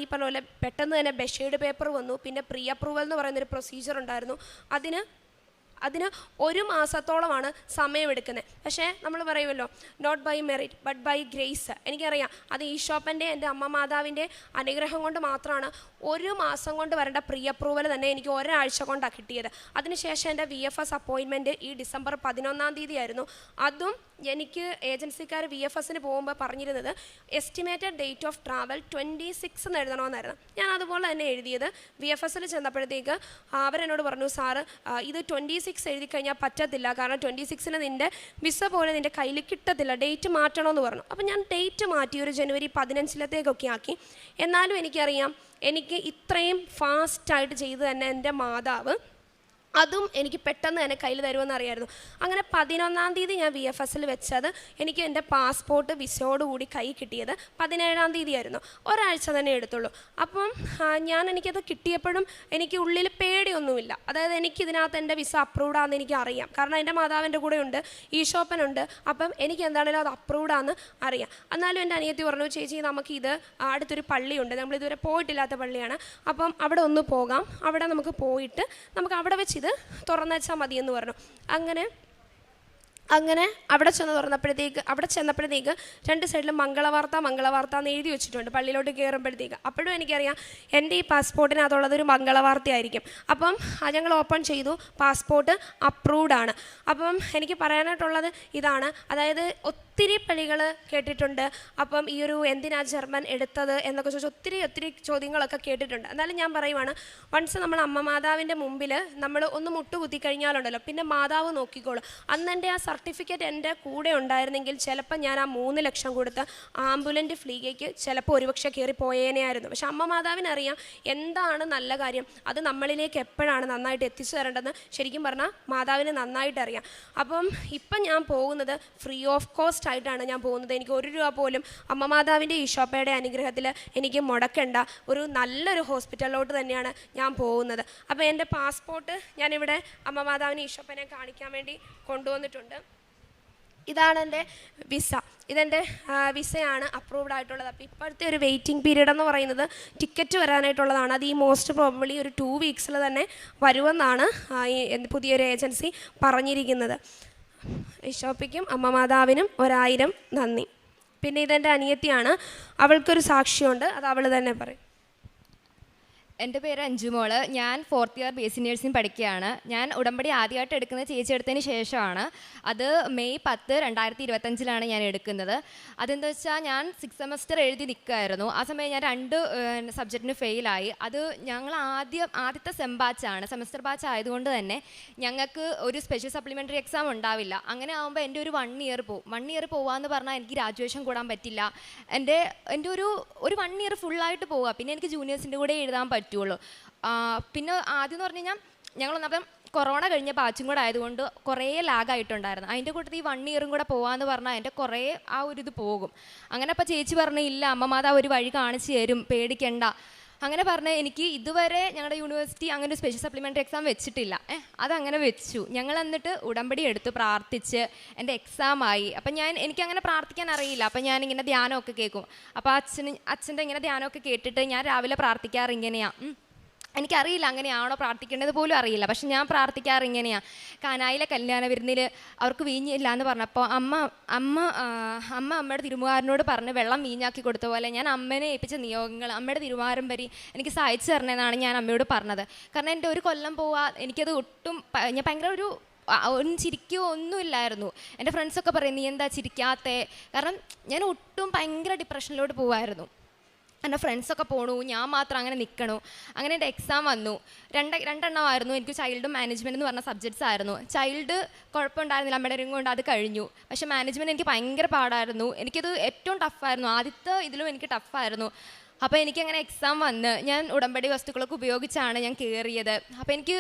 ഈ പറഞ്ഞ പോലെ പെട്ടെന്ന് തന്നെ ബഷീർഡ് പേപ്പർ വന്നു. പിന്നെ പ്രീ അപ്രൂവൽ എന്ന് പറയുന്നൊരു പ്രൊസീജിയർ ഉണ്ടായിരുന്നു. അതിന് 1 മാസത്തോളമാണ് സമയമെടുക്കുന്നത്. പക്ഷേ നമ്മൾ പറയുമല്ലോ not by merit but by grace. എനിക്കറിയാം അത് ഈശോപ്പൻ്റെ എൻ്റെ അമ്മ മാതാവിൻ്റെ അനുഗ്രഹം കൊണ്ട് മാത്രമാണ് 1 മാസം കൊണ്ട് വരേണ്ട പ്രീ അപ്രൂവൽ തന്നെ എനിക്ക് ഒരാഴ്ച കൊണ്ടാണ് കിട്ടിയത്. അതിനുശേഷം എൻ്റെ VFS അപ്പോയിൻമെൻറ്റ് ഈ ഡിസംബർ 11-ാം തീയതി ആയിരുന്നു. അതും എനിക്ക് ഏജൻസിക്കാർ VFSന് പോകുമ്പോൾ പറഞ്ഞിരുന്നത് എസ്റ്റിമേറ്റഡ് ഡേറ്റ് ഓഫ് ട്രാവൽ 26 എന്ന് എഴുതണമെന്നായിരുന്നു. ഞാൻ അതുപോലെ തന്നെ എഴുതിയത്. VFSൽ ചെന്നപ്പോഴത്തേക്ക് അവരെന്നോട് പറഞ്ഞു, സാറ് ഇത് 26 എഴുതി കഴിഞ്ഞാൽ പറ്റത്തില്ല, കാരണം 26-ന് നിൻ്റെ വിസ പോലെ നിൻ്റെ കയ്യിൽ കിട്ടത്തില്ല, ഡേറ്റ് മാറ്റണമെന്ന് പറഞ്ഞു. അപ്പം ഞാൻ ഡേറ്റ് മാറ്റി ഒരു ജനുവരി 15-ലേക്കൊക്കെ ആക്കി. എന്നാലും എനിക്കറിയാം എനിക്ക് ഇത്രയും ഫാസ്റ്റായിട്ട് ചെയ്ത് തന്നെ എൻ്റെ മാതാവ് അതും എനിക്ക് പെട്ടെന്ന് തന്നെ കയ്യിൽ തരുമെന്ന് അറിയായിരുന്നു. അങ്ങനെ 11-ാം തീയതി ഞാൻ VFSൽ വെച്ചത് എനിക്ക് എൻ്റെ പാസ്പോർട്ട് വിസയോടുകൂടി കൈ കിട്ടിയത് 17-ാം തീയതി ആയിരുന്നു. ഒരാഴ്ച തന്നെ എടുത്തുള്ളൂ. അപ്പം എനിക്കത് കിട്ടിയപ്പോഴും എനിക്ക് ഉള്ളിൽ പേടിയൊന്നുമില്ല. അതായത് എനിക്കിതിനകത്ത് എൻ്റെ വിസ അപ്രൂവ്ഡ് ആണെന്ന് എനിക്ക് അറിയാം. കാരണം എൻ്റെ മാതാവിൻ്റെ കൂടെ ഉണ്ട്, ഈശോപ്പനുണ്ട്. അപ്പം എനിക്ക് എന്താണെങ്കിലും അത് അപ്രൂവ്ഡ് ആണെന്ന് അറിയാം. എന്നാലും എൻ്റെ അനിയത്തി പറഞ്ഞു, ചേച്ചി നമുക്കിത് അടുത്തൊരു പള്ളിയുണ്ട്, നമ്മളിതുവരെ പോയിട്ടില്ലാത്ത പള്ളിയാണ്, അപ്പം അവിടെ ഒന്ന് പോകാം, അവിടെ നമുക്ക് പോയിട്ട് നമുക്ക് അവിടെ വെച്ച് ഇത് തുറന്നു വെച്ചാൽ മതിയെന്ന് പറഞ്ഞു. അങ്ങനെ അവിടെ ചെന്നപ്പോഴത്തേക്ക് 2 സൈഡിലും മംഗളവാർത്ത എന്ന് എഴുതി വെച്ചിട്ടുണ്ട് പള്ളിയിലോട്ട് കയറുമ്പോഴത്തേക്ക്. അപ്പോഴും എനിക്കറിയാം എൻ്റെ ഈ പാസ്പോർട്ടിനകത്തുള്ളതൊരു മംഗളവാർത്തയായിരിക്കും. അപ്പം ഞങ്ങൾ ഓപ്പൺ ചെയ്തു, പാസ്പോർട്ട് അപ്രൂവ്ഡ് ആണ്. അപ്പം എനിക്ക് പറയാനായിട്ടുള്ളത് ഇതാണ്, അതായത് ഒത്തിരി പള്ളികൾ കേട്ടിട്ടുണ്ട്. അപ്പം ഈ ഒരു എന്തിനാ ജർമ്മൻ എടുത്തത് എന്നൊക്കെ ചോദിച്ചാൽ ഒത്തിരി ചോദ്യങ്ങളൊക്കെ കേട്ടിട്ടുണ്ട്. എന്നാലും ഞാൻ പറയുവാണ്, വൺസ് നമ്മൾ അമ്മ മാതാവിൻ്റെ മുമ്പിൽ നമ്മൾ ഒന്ന് മുട്ടുകുത്തി കഴിഞ്ഞാലുണ്ടല്ലോ, പിന്നെ മാതാവ് നോക്കിക്കോളും. അന്ന് എൻ്റെ ആ സർട്ടിഫിക്കറ്റ് എൻ്റെ കൂടെ ഉണ്ടായിരുന്നെങ്കിൽ ചിലപ്പോൾ ഞാൻ ആ 3 ലക്ഷം കൊടുത്ത് ആംബുലൻറ്റ് ഫ്ലീഗയ്ക്ക് ചിലപ്പോൾ ഒരുപക്ഷെ കയറി പോയേനെയായിരുന്നു. പക്ഷെ അമ്മ മാതാവിനറിയാം എന്താണ് നല്ല കാര്യം, അത് നമ്മളിലേക്ക് എപ്പോഴാണ് നന്നായിട്ട് എത്തിച്ചു തരേണ്ടതെന്ന് ശരിക്കും പറഞ്ഞാൽ മാതാവിന് നന്നായിട്ട് അറിയാം. അപ്പം ഇപ്പം ഞാൻ പോകുന്നത് ഫ്രീ ഓഫ് കോസ്റ്റ് ആയിട്ടാണ് ഞാൻ പോകുന്നത്. എനിക്ക് 1 രൂപ പോലും അമ്മ മാതാവിൻ്റെ ഈശോപ്പയുടെ അനുഗ്രഹത്തിൽ എനിക്ക് മുടക്കേണ്ട ഒരു നല്ലൊരു ഹോസ്പിറ്റലിലോട്ട് തന്നെയാണ് ഞാൻ പോകുന്നത്. അപ്പോൾ എൻ്റെ പാസ്പോർട്ട് ഞാനിവിടെ അമ്മ മാതാവിന് ഈശോപ്പനെ കാണിക്കാൻ വേണ്ടി കൊണ്ടുവന്നിട്ടുണ്ട്. ഇതാണ് എൻ്റെ വിസ. ഇതെൻ്റെ വിസയാണ് അപ്രൂവ്ഡ് ആയിട്ടുള്ളത്. അപ്പോൾ ഇപ്പോഴത്തെ ഒരു വെയിറ്റിംഗ് പീരീഡ് എന്ന് പറയുന്നത് ടിക്കറ്റ് വരാനായിട്ടുള്ളതാണ്. അത് ഈ മോസ്റ്റ് പ്രോബബ്ലി ഒരു 2 വീക്സിൽ തന്നെ വരുമെന്നാണ് ഈ പുതിയൊരു ഏജൻസി പറഞ്ഞിരിക്കുന്നത്. ഈശോപ്പയ്ക്കും അമ്മ മാതാവിനും 1000 നന്ദി. പിന്നെ ഇതെൻ്റെ അനിയത്തിയാണ്, അവൾക്കൊരു സാക്ഷ്യമുണ്ട്, അത് അവൾ തന്നെ പറയും. എൻ്റെ പേര് അഞ്ജുമോള്. ഞാൻ 4th ഇയർ BSc നഴ്സിംഗ് പഠിക്കുകയാണ്. ഞാൻ ഉടമ്പടി ആദ്യമായിട്ട് എടുക്കുന്നത് ചേച്ചി എടുത്തതിന് ശേഷമാണ്. അത് മെയ് 10, 2025 ഞാൻ എടുക്കുന്നത്. അതെന്താ വെച്ചാൽ ഞാൻ 6th സെമസ്റ്റർ എഴുതി നിൽക്കുമായിരുന്നു. ആ സമയം ഞാൻ 2 സബ്ജക്റ്റിന് ഫെയിലായി. അത് ഞങ്ങൾ ആദ്യത്തെ സെമസ്റ്റർ ബാച്ച് ആയതുകൊണ്ട് തന്നെ ഞങ്ങൾക്ക് ഒരു സ്പെഷ്യൽ സപ്ലിമെൻ്ററി എക്സാം ഉണ്ടാവില്ല. അങ്ങനെ ആകുമ്പോൾ എൻ്റെ ഒരു 1 ഇയർ പോകും. 1 ഇയർ പോകാമെന്ന് പറഞ്ഞാൽ എനിക്ക് ഗ്രാജുവേഷൻ കൂടാൻ പറ്റില്ല. എൻ്റെ ഒരു 1 ഇയർ ഫുള്ളായിട്ട് പോവുക. പിന്നെ എനിക്ക് ജൂനിയേഴ്സിൻ്റെ കൂടെ എഴുതാൻ പറ്റുള്ളൂ. പിന്നെ ആദ്യം എന്ന് പറഞ്ഞു കഴിഞ്ഞാൽ ഞങ്ങളൊന്നപ്പം കൊറോണ കഴിഞ്ഞ ബാച്ചും കൂടെ ആയതുകൊണ്ട് കുറേ ലാഗായിട്ടുണ്ടായിരുന്നു. അതിൻ്റെ കൂട്ടത്തിൽ ഈ 1 ഇയറും കൂടെ പോകാമെന്ന് പറഞ്ഞാൽ എൻ്റെ കുറേ ആ ഒരു ഇത് പോകും. അങ്ങനെ അപ്പോൾ ചേച്ചി പറഞ്ഞു, ഇല്ല അമ്മ മാതാവ് ഒരു വഴി കാണിച്ചു തരും, പേടിക്കണ്ട. അങ്ങനെ പറഞ്ഞ് എനിക്ക് ഇതുവരെ ഞങ്ങളുടെ യൂണിവേഴ്സിറ്റി അങ്ങനെ ഒരു സ്പെഷ്യൽ സപ്ലിമെൻ്ററി എക്സാം വെച്ചിട്ടില്ല. അതങ്ങനെ വെച്ചു. ഞങ്ങൾ എന്നിട്ട് ഉടമ്പടി എടുത്ത് പ്രാർത്ഥിച്ച് എൻ്റെ എക്സാമായി. അപ്പം എനിക്കങ്ങനെ പ്രാർത്ഥിക്കാൻ അറിയില്ല. അപ്പം ഞാനിങ്ങനെ ധ്യാനമൊക്കെ കേൾക്കും. അപ്പോൾ അച്ഛൻ്റെ ഇങ്ങനെ ധ്യാനമൊക്കെ കേട്ടിട്ട് ഞാൻ രാവിലെ പ്രാർത്ഥിക്കാറ് ഇങ്ങനെയാണ്. എനിക്കറിയില്ല അങ്ങനെയാണോ പ്രാർത്ഥിക്കേണ്ടത് പോലും അറിയില്ല. പക്ഷെ ഞാൻ പ്രാർത്ഥിക്കാറ് ഇങ്ങനെയാണ്. കാനായിലെ കല്യാണ വിരുന്നിൽ അവർക്ക് വീഞ്ഞില്ല എന്ന് പറഞ്ഞപ്പോൾ അമ്മയുടെ തിരുമുകാരനോട് പറഞ്ഞ് വെള്ളം വീഞ്ഞാക്കി കൊടുത്ത പോലെ ഞാൻ അമ്മേനെ ഏൽപ്പിച്ച നിയോഗങ്ങൾ അമ്മയുടെ തിരുമുകാരം വരി എനിക്ക് സഹായിച്ചു തരണമെന്നാണ് ഞാൻ അമ്മയോട് പറഞ്ഞത്. കാരണം എൻ്റെ 1 കൊല്ലം പോവാ എനിക്കത് ഒട്ടും ഞാൻ ഭയങ്കര ഒരു ഒന്നും ചിരിക്കുകയോ ഒന്നുമില്ലായിരുന്നു. എൻ്റെ ഫ്രണ്ട്സൊക്കെ പറയും നീ എന്താ ചിരിക്കാത്തേ, കാരണം ഞാൻ ഒട്ടും ഭയങ്കര ഡിപ്രഷനിലോട്ട് പോകുമായിരുന്നു. എൻ്റെ ഫ്രണ്ട്സൊക്കെ പോണു, ഞാൻ മാത്രം അങ്ങനെ നിൽക്കണു. അങ്ങനെ എൻ്റെ എക്സാം വന്നു. രണ്ടെണ്ണമായിരുന്നു. എനിക്ക് ചൈൽഡും മാനേജ്മെൻറ്റ് എന്ന് പറഞ്ഞ സബ്ജക്ട്സ് ആയിരുന്നു. ചൈൽഡ് കുഴപ്പമുണ്ടായിരുന്നില്ല, അമ്മയുടെ റിങ് കൊണ്ട് അത് കഴിഞ്ഞു. പക്ഷേ മാനേജ്മെൻറ്റ് എനിക്ക് ഭയങ്കര പാടായിരുന്നു. എനിക്കത് ഏറ്റവും ടഫായിരുന്നു. ആദ്യത്തെ ഇതിലും എനിക്ക് ടഫായിരുന്നു. അപ്പോൾ എനിക്കങ്ങനെ എക്സാം വന്ന് ഞാൻ ഉടമ്പടി വസ്തുക്കളൊക്കെ ഉപയോഗിച്ചാണ് ഞാൻ കയറിയത്. അപ്പോൾ എനിക്ക്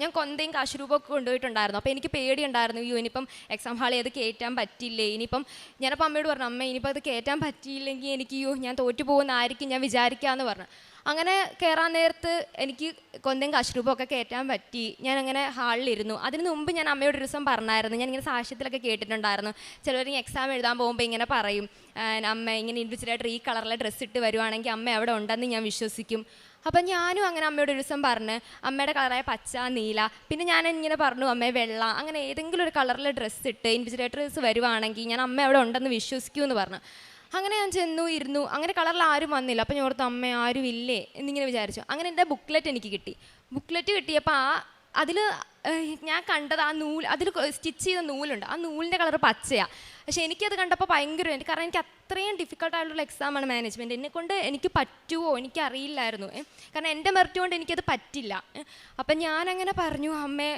ഞാൻ കൊന്തയും കാശുരൂപമൊക്കെ കൊണ്ടുപോയിട്ടുണ്ടായിരുന്നു. അപ്പോൾ എനിക്ക് പേടിയുണ്ടായിരുന്നു, അയ്യോ ഇനിയിപ്പം എക്സാം ഹാളിൽ അത് കയറ്റാൻ പറ്റില്ലേ, ഇനിയിപ്പം ഞാനപ്പോൾ അമ്മയോട് പറഞ്ഞു അമ്മ ഇനിയിപ്പോൾ അത് കയറ്റാൻ പറ്റിയില്ലെങ്കിൽ എനിക്ക് ഞാൻ തോറ്റു പോകുന്നതായിരിക്കും ഞാൻ വിചാരിക്കാമെന്ന് പറഞ്ഞു. അങ്ങനെ കയറാൻ നേരത്ത് എനിക്ക് കൊന്തയും കാശുരൂപമൊക്കെ കയറ്റാൻ പറ്റി. ഞാൻ അങ്ങനെ ഹാളിലിരുന്നു. അതിന് മുമ്പ് ഞാൻ അമ്മയോട് ഒരു ദിവസം പറഞ്ഞായിരുന്നു, ഞാനിങ്ങനെ സാക്ഷ്യത്തിലൊക്കെ കേട്ടിട്ടുണ്ടായിരുന്നു, ചിലവർ എക്സാം എഴുതാൻ പോകുമ്പോൾ ഇങ്ങനെ പറയും അമ്മ ഇങ്ങനെ ഇൻഡിവിജ്വലായിട്ട് ഈ കളറിലെ ഡ്രസ്സ് ഇട്ട് വരുവാണെങ്കിൽ അമ്മ അവിടെ ഉണ്ടെന്ന് ഞാൻ വിശ്വസിക്കും. അപ്പം ഞാനും അങ്ങനെ അമ്മയോട് ഒരു ദിവസം പറഞ്ഞ് അമ്മയുടെ കളറായ പച്ച, നീല, പിന്നെ ഞാൻ ഇങ്ങനെ പറഞ്ഞു അമ്മയെ വെള്ള, അങ്ങനെ ഏതെങ്കിലും ഒരു കളറിലെ ഡ്രസ്സ് ഇട്ട് ഇൻഡിവിജ്വലായിട്ട് ഡ്രസ്സ് വരുവാണെങ്കിൽ ഞാൻ അമ്മ അവിടെ ഉണ്ടെന്ന് വിശ്വസിക്കുമെന്ന് പറഞ്ഞു. അങ്ങനെ ഞാൻ ചെന്നു ഇരുന്നു. അങ്ങനെ കളറിൽ ആരും വന്നില്ല. അപ്പോൾ ഞാൻ ഓർത്തു അമ്മ ആരും ഇല്ലേ എന്നിങ്ങനെ വിചാരിച്ചു. അങ്ങനെ എൻ്റെ ബുക്ക്ലെറ്റ് എനിക്ക് കിട്ടി. ബുക്ക്ലെറ്റ് കിട്ടിയപ്പോൾ അതിൽ ഞാൻ കണ്ടത് ആ നൂൽ, അതിൽ സ്റ്റിച്ച് ചെയ്ത നൂലുണ്ട്, ആ നൂലിൻ്റെ കളർ പച്ചയാണ്. പക്ഷേ എനിക്കത് കണ്ടപ്പോൾ ഭയങ്കര കാരണം എനിക്ക് അത്രയും ഡിഫിക്കൽട്ടായിട്ടുള്ള എക്സാമാണ് മാനേജ്മെൻറ്റ്. എന്നെക്കൊണ്ട് എനിക്ക് പറ്റുമോ എനിക്കറിയില്ലായിരുന്നു, കാരണം എൻ്റെ മെറിറ്റ് കൊണ്ട് എനിക്കത് പറ്റില്ല. അപ്പം ഞാനങ്ങനെ പറഞ്ഞു അമ്മേ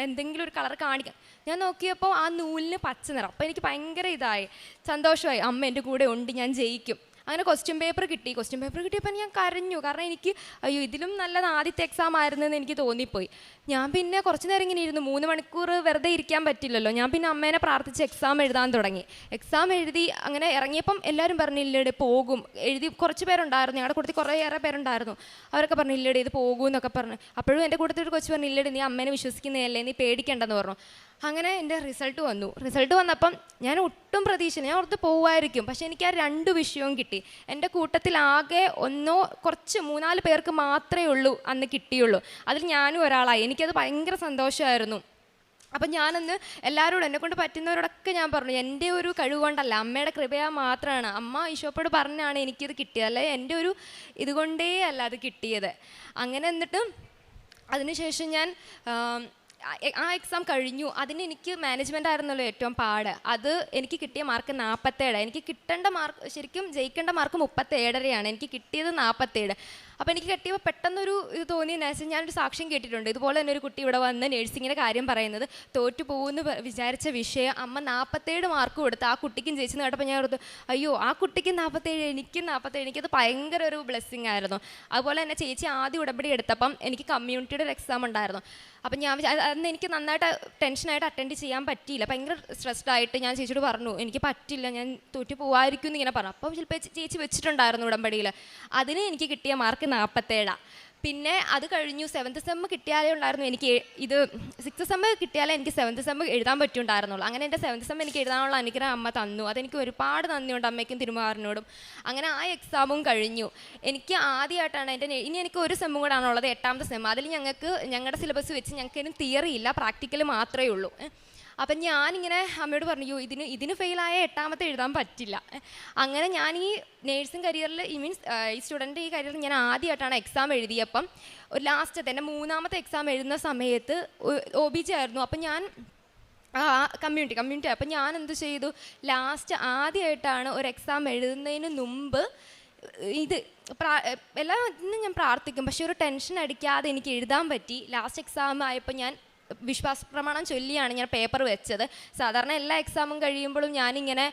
എന്തെങ്കിലും ഒരു കളർ കാണിക്കാം. ഞാൻ നോക്കിയപ്പോൾ ആ നൂലിന് പച്ച നിറം. അപ്പോൾ എനിക്ക് ഭയങ്കര ഇതായി, സന്തോഷമായി, അമ്മ എൻ്റെ കൂടെ ഉണ്ട്, ഞാൻ ജയിക്കും. അങ്ങനെ ക്വസ്റ്റ്യൻ പേപ്പർ കിട്ടിയപ്പോൾ ഞാൻ കരഞ്ഞു. കാരണം എനിക്ക് അയ്യോ ഇതിലും നല്ലത് ആദ്യത്തെ എക്സാം ആയിരുന്നെന്ന് എനിക്ക് തോന്നിപ്പോയി. ഞാൻ പിന്നെ കുറച്ച് നേരം ഇങ്ങനെ ഇരുന്നു. 3 മണിക്കൂർ വെറുതെ ഇരിക്കാൻ പറ്റില്ലല്ലോ. ഞാൻ പിന്നെ അമ്മേനെ പ്രാർത്ഥിച്ച് എക്സാം എഴുതാൻ തുടങ്ങി. എക്സാം എഴുതി അങ്ങനെ ഇറങ്ങിയപ്പം എല്ലാവരും പറഞ്ഞു ഇല്ലടെ പോകും. എഴുതി കുറച്ച് പേരുണ്ടായിരുന്നു, ഞങ്ങളുടെ കൂട്ടത്തിൽ കുറേയേറെ പേരുണ്ടായിരുന്നു. അവരൊക്കെ പറഞ്ഞു ഇല്ലടെ ഇത് പോകും എന്നൊക്കെ പറഞ്ഞു. അപ്പോഴും എൻ്റെ കൂട്ടത്തിൽ ഒരു കൊച്ചു പറഞ്ഞു ഇല്ലടെ നീ അമ്മേനെ വിശ്വസിക്കുന്നതല്ലേ, നീ പേടിക്കേണ്ടെന്ന് പറഞ്ഞു. അങ്ങനെ എൻ്റെ റിസൾട്ട് വന്നപ്പം ഞാൻ ഒട്ടും പ്രതീക്ഷ, ഞാൻ ഓർത്ത് പോവുമായിരിക്കും. പക്ഷെ എനിക്ക് ആ 2 വിഷയവും കിട്ടി. എൻ്റെ കൂട്ടത്തിൽ ആകെ കുറച്ച് 3-4 പേർക്ക് മാത്രമേ ഉള്ളൂ അന്ന് കിട്ടിയുള്ളൂ. അതിൽ ഞാനും ഒരാളായി. എനിക്കത് ഭയങ്കര സന്തോഷമായിരുന്നു. അപ്പം ഞാനന്ന് എല്ലാവരോടും എന്നെക്കൊണ്ട് പറ്റുന്നവരോടൊക്കെ ഞാൻ പറഞ്ഞു എൻ്റെ ഒരു കഴിവ് കൊണ്ടല്ല, അമ്മയുടെ കൃപയാ മാത്രമാണ്. അമ്മ ഈശോപ്പോട് പറഞ്ഞാണ് എനിക്കിത് കിട്ടിയത്, അല്ലെ എൻ്റെ ഒരു ഇതുകൊണ്ടേ അല്ല അത് കിട്ടിയത്. അങ്ങനെ എന്നിട്ട് അതിനുശേഷം ഞാൻ ആ എക്സാം കഴിഞ്ഞു. അതിന് എനിക്ക് മാനേജ്മെൻ്റ് ആയിരുന്നല്ലോ ഏറ്റവും പാട്. അത് എനിക്ക് കിട്ടിയ മാർക്ക് 47. എനിക്ക് കിട്ടേണ്ട മാർക്ക്, ശരിക്കും ജയിക്കേണ്ട മാർക്ക് 37യാണ്, എനിക്ക് കിട്ടിയത് 47. അപ്പോൾ എനിക്ക് കിട്ടിയപ്പോൾ പെട്ടെന്നൊരു ഇത് തോന്നിയെന്ന് വെച്ചാൽ ഞാനൊരു സാക്ഷ്യം കേട്ടിട്ടുണ്ട്. ഇതുപോലെ തന്നെ ഒരു കുട്ടി ഇവിടെ വന്ന് നേഴ്സിങ്ങിൻ്റെ കാര്യം പറയുന്നത്, തോറ്റു പോകുമെന്ന് വിചാരിച്ച വിഷയം അമ്മ 47 മാർക്ക് കൊടുത്ത് ആ കുട്ടിക്കും ജയിച്ചെന്ന് കേട്ടപ്പോൾ ഞാൻ ഓർത്തു അയ്യോ ആ കുട്ടിക്കും 47 എനിക്കും 47. എനിക്കത് ഭയങ്കര ഒരു ബ്ലെസ്സിങ് ആയിരുന്നു. അതുപോലെ തന്നെ ചേച്ചി ആദ്യം ഉടമ്പടി എടുത്തപ്പം എനിക്ക് കമ്മ്യൂണിറ്റിയുടെ ഒരു എക്സാം ഉണ്ടായിരുന്നു. അപ്പം ഞാൻ അന്ന് എനിക്ക് നന്നായിട്ട് ടെൻഷനായിട്ട് അറ്റൻഡ് ചെയ്യാൻ പറ്റിയില്ല. ഭയങ്കര സ്ട്രെസ്ഡ് ആയിട്ട് ഞാൻ ചേച്ചിയോട് പറഞ്ഞു എനിക്ക് പറ്റില്ല, ഞാൻ തോറ്റു പോകാമായിരിക്കും എന്നിങ്ങനെ പറഞ്ഞു. അപ്പം ചിലപ്പോൾ ചേച്ചി വെച്ചിട്ടുണ്ടായിരുന്നു ഉടമ്പടിയിൽ. അതിന് എനിക്ക് കിട്ടിയ മാർക്ക് 47. പിന്നെ അത് കഴിഞ്ഞു 7th സെം കിട്ടിയാലേ ഉണ്ടായിരുന്നു എനിക്ക് ഇത് 6th സെം കിട്ടിയാലേ എനിക്ക് 7th സെം എഴുതാൻ പറ്റുണ്ടായിരുന്നുള്ളൂ. അങ്ങനെ എൻ്റെ 7th സെം എനിക്ക് എഴുതാനുള്ള അനുഗ്രഹം അമ്മ തന്നു. അതെനിക്ക് ഒരുപാട് നന്ദിയുണ്ട് അമ്മയ്ക്കും തിരുമാറിനോടും. അങ്ങനെ ആ എക്സാമും കഴിഞ്ഞു. എനിക്ക് ആദ്യമായിട്ടാണ് ഇനി എനിക്ക് ഒരു സെമ്മും കൂടെ ആണുള്ളത്, 8ാമത്തെ സെം. അതിൽ ഞങ്ങളുടെ സിലബസ് വെച്ച് ഞങ്ങൾക്ക് ഇനി തിയറി ഇല്ല, പ്രാക്ടിക്കൽ മാത്രമേ ഉള്ളൂ. അപ്പം ഞാനിങ്ങനെ അമ്മയോട് പറഞ്ഞു ഇതിന് ഫെയിലായ 8ാമത്തെ എഴുതാൻ പറ്റില്ല. അങ്ങനെ ഞാൻ ഈ നേഴ്സിംഗ് കരിയറിൽ ഈ സ്റ്റുഡൻ്റ് ഈ കരിയറിൽ ഞാൻ ആദ്യമായിട്ടാണ് എക്സാം എഴുതിയപ്പം ഒരു ലാസ്റ്റത്തെ എൻ്റെ 3ാമത്തെ എക്സാം എഴുതുന്ന സമയത്ത് OBJ ആയിരുന്നു. അപ്പം ഞാൻ കമ്മ്യൂണിറ്റി അപ്പം ഞാൻ എന്ത് ചെയ്തു, ലാസ്റ്റ് ആദ്യമായിട്ടാണ് ഒരു എക്സാം എഴുതുന്നതിന് മുമ്പ് ഇന്നും ഞാൻ പ്രാർത്ഥിക്കും, പക്ഷെ ഒരു ടെൻഷൻ അടിക്കാതെ എനിക്ക് എഴുതാൻ പറ്റി. ലാസ്റ്റ് എക്സാം ആയപ്പോൾ ഞാൻ വിശ്വാസ പ്രമാണം ചൊല്ലിയാണ് ഞാൻ പേപ്പർ വെച്ചത്. സാധാരണ എല്ലാ എക്സാമും കഴിയുമ്പോഴും ഞാനിങ്ങനെ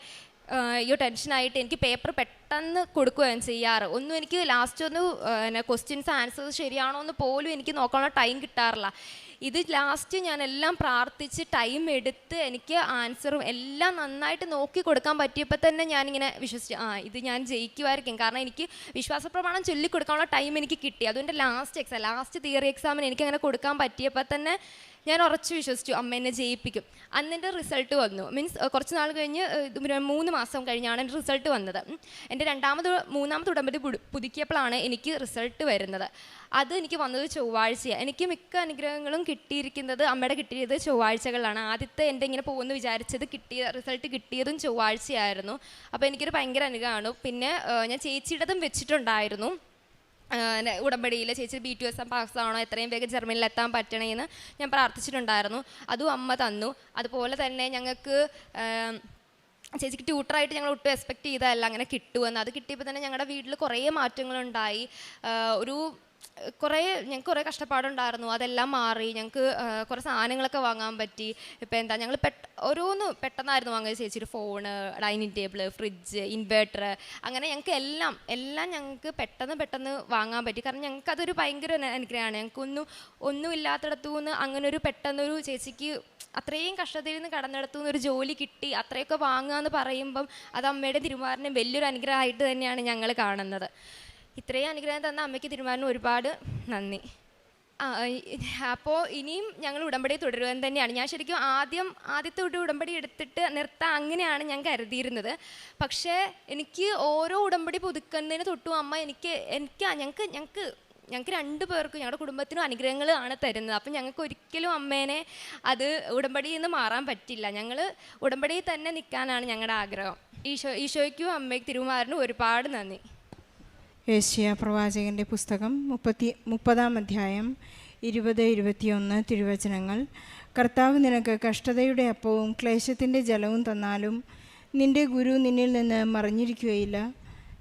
ടെൻഷനായിട്ട് എനിക്ക് പേപ്പർ പെട്ടെന്ന് കൊടുക്കുകയാണ് ചെയ്യാറ്. എനിക്ക് ലാസ്റ്റ് ക്വസ്റ്റ്യൻസ് ആൻസേഴ്സ് ശരിയാണോ എന്ന് പോലും എനിക്ക് നോക്കാനുള്ള ടൈം കിട്ടാറില്ല. ഇത് ലാസ്റ്റ് ഞാൻ എല്ലാം പ്രാർത്ഥിച്ച് ടൈം എടുത്ത് എനിക്ക് ആൻസറും എല്ലാം നന്നായിട്ട് നോക്കി കൊടുക്കാൻ പറ്റിയപ്പോൾ തന്നെ ഞാനിങ്ങനെ വിശ്വസിച്ചു ഇത് ഞാൻ ജയിക്കുമായിരിക്കും. കാരണം എനിക്ക് വിശ്വാസ പ്രമാണം ചൊല്ലിക്കൊടുക്കാനുള്ള ടൈം എനിക്ക് കിട്ടി. അതുകൊണ്ട് ലാസ്റ്റ് തിയറി എക്സാമിന് എനിക്കങ്ങനെ കൊടുക്കാൻ പറ്റിയപ്പോൾ തന്നെ ഞാൻ ഉറച്ചു വിശ്വസിച്ചു അമ്മ എന്നെ ജയിപ്പിക്കും. അന്നെൻ്റെ റിസൾട്ട് വന്നു. കുറച്ച് നാൾ കഴിഞ്ഞ് 3 മാസം കഴിഞ്ഞാണ് എൻ്റെ റിസൾട്ട് വന്നത്. എൻ്റെ 3ാമത്തെ ഉടമ്പടി പുതുക്കിയപ്പോഴാണ് എനിക്ക് റിസൾട്ട് വരുന്നത്. അത് എനിക്ക് വന്നത് ചൊവ്വാഴ്ചയാണ്. എനിക്ക് മിക്ക അനുഗ്രഹങ്ങളും കിട്ടിയിരിക്കുന്നത് അമ്മയുടെ കിട്ടിയത് ചൊവ്വാഴ്ചകളിലാണ്. ആദ്യത്തെ എൻ്റെ ഇങ്ങനെ പോകുമെന്ന് വിചാരിച്ചത് റിസൾട്ട് കിട്ടിയതും ചൊവ്വാഴ്ചയായിരുന്നു. അപ്പോൾ എനിക്കൊരു ഭയങ്കര അനുഗ്രഹമാണ്. പിന്നെ ഞാൻ ചേച്ചിയുടേതും വെച്ചിട്ടുണ്ടായിരുന്നു. ഉടമ്പടിയിൽ ചേച്ചി BTS പാസ്സാവണോ, എത്രയും വേഗം ജർമ്മനിയിൽ എത്താൻ പറ്റണേന്ന് ഞാൻ പ്രാർത്ഥിച്ചിട്ടുണ്ടായിരുന്നു. അതും അമ്മ തന്നു. അതുപോലെ തന്നെ ഞങ്ങൾക്ക് ചേച്ചിക്ക് ട്യൂട്ടറായിട്ട് ഞങ്ങൾ ഒട്ടും എക്സ്പെക്റ്റ് ചെയ്തതല്ല അങ്ങനെ കിട്ടുമെന്ന്. അത് കിട്ടിയപ്പോൾ തന്നെ ഞങ്ങളുടെ വീട്ടിൽ കുറേ മാറ്റങ്ങളുണ്ടായി. ഞങ്ങൾക്ക് കുറേ കഷ്ടപ്പാടുണ്ടായിരുന്നു, അതെല്ലാം മാറി. ഞങ്ങൾക്ക് കുറേ സാധനങ്ങളൊക്കെ വാങ്ങാൻ പറ്റി. ഇപ്പോൾ എന്താ ഞങ്ങൾ ഓരോന്ന് പെട്ടെന്നായിരുന്നു വാങ്ങിയത്. ചേച്ചിയുടെ phone, dining table, fridge, inverter, അങ്ങനെ ഞങ്ങൾക്ക് എല്ലാം ഞങ്ങൾക്ക് പെട്ടെന്ന് വാങ്ങാൻ പറ്റി. കാരണം ഞങ്ങൾക്ക് അതൊരു ഭയങ്കര അനുഗ്രഹമാണ്. ഒന്നും ഇല്ലാത്തിടത്തു നിന്ന് അങ്ങനെ ഒരു പെട്ടെന്നൊരു ചേച്ചിക്ക് അത്രയും കഷ്ടതയിൽ നിന്ന് കടന്നിടത്തുനിന്ന് ഒരു ജോലി കിട്ടി, അത്രയൊക്കെ വാങ്ങുക എന്ന് പറയുമ്പം അത് അമ്മയുടെ തിരുമാറിന് വലിയൊരു അനുഗ്രഹമായിട്ട് തന്നെയാണ് ഞങ്ങൾ കാണുന്നത്. ഇത്രയും അനുഗ്രഹം തന്ന അമ്മയ്ക്ക് തിരുമാറിന് ഒരുപാട് നന്ദി. അപ്പോൾ ഇനിയും ഞങ്ങൾ ഉടമ്പടി തുടരുവാൻ തന്നെയാണ്. ഞാൻ ശരിക്കും ആദ്യത്തെ ഉടമ്പടി എടുത്തിട്ട് നിർത്താൻ അങ്ങനെയാണ് ഞാൻ കരുതിയിരുന്നത്. പക്ഷേ എനിക്ക് ഓരോ ഉടമ്പടി പുതുക്കുന്നതിന് തൊട്ടും അമ്മ ഞങ്ങൾക്ക് 2 പേർക്കും ഞങ്ങളുടെ കുടുംബത്തിനും അനുഗ്രഹങ്ങളാണ് തരുന്നത്. അപ്പം ഞങ്ങൾക്ക് ഒരിക്കലും അമ്മേനെ അത് ഉടമ്പടിയിൽ നിന്ന് മാറാൻ പറ്റില്ല. ഞങ്ങൾ ഉടമ്പടിയിൽ തന്നെ നിൽക്കാനാണ് ഞങ്ങളുടെ ആഗ്രഹം. ഈശോയ്ക്കും അമ്മയ്ക്ക് തിരുമാറിനും ഒരുപാട് നന്ദി. യേശയ്യാ പ്രവാചകൻ്റെ പുസ്തകം 30-ാം അധ്യായം 20-21 തിരുവചനങ്ങൾ. കർത്താവ് നിനക്ക് കഷ്ടതയുടെ അപ്പവും ക്ലേശത്തിൻ്റെ ജലവും തന്നാലും നിൻ്റെ ഗുരു നിന്നിൽ നിന്ന് മറഞ്ഞിരിക്കുകയില്ല.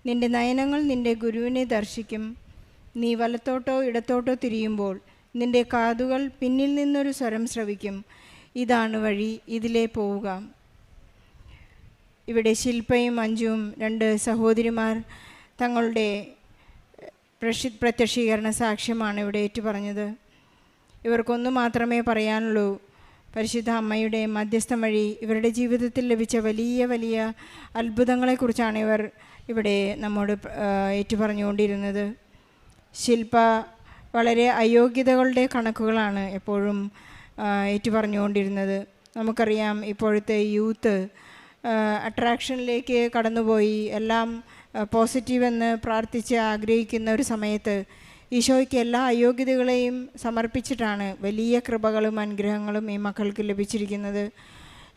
നിൻ്റെ നയനങ്ങൾ നിൻ്റെ ഗുരുവിനെ ദർശിക്കും. നീ വലത്തോട്ടോ ഇടത്തോട്ടോ തിരിയുമ്പോൾ നിൻ്റെ കാതുകൾ പിന്നിൽ നിന്നൊരു സ്വരം ശ്രവിക്കും. ഇതാണ് വഴി, ഇതിലേ പോവുക. ഇവിടെ ശില്പയും അഞ്ജുവും 2 സഹോദരിമാർ തങ്ങളുടെ പ്രത്യക്ഷീകരണ സാക്ഷ്യമാണ് ഇവിടെ ഏറ്റുപറഞ്ഞത്. ഇവർക്കൊന്നു മാത്രമേ പറയാനുള്ളൂ. പരിശുദ്ധ അമ്മയുടെ മധ്യസ്ഥം വഴി ഇവരുടെ ജീവിതത്തിൽ ലഭിച്ച വലിയ അത്ഭുതങ്ങളെക്കുറിച്ചാണ് ഇവർ ഇവിടെ നമ്മോട് ഏറ്റുപറഞ്ഞുകൊണ്ടിരുന്നത്. ശില്പ വളരെ അയോഗ്യതകളുടെ കണക്കുകളാണ് എപ്പോഴും ഏറ്റുപറഞ്ഞുകൊണ്ടിരുന്നത്. നമുക്കറിയാം ഇപ്പോഴത്തെ യൂത്ത് അട്രാക്ഷനിലേക്ക് കടന്നുപോയി എല്ലാം പോസിറ്റീവ് എന്ന് പ്രാർത്ഥിച്ച് ആഗ്രഹിക്കുന്ന ഒരു സമയത്ത് ഈശോയ്ക്ക് എല്ലാ അയോഗ്യതകളെയും സമർപ്പിച്ചിട്ടാണ് വലിയ കൃപകളും അനുഗ്രഹങ്ങളും ഈ മക്കൾക്ക് ലഭിച്ചിരിക്കുന്നത്.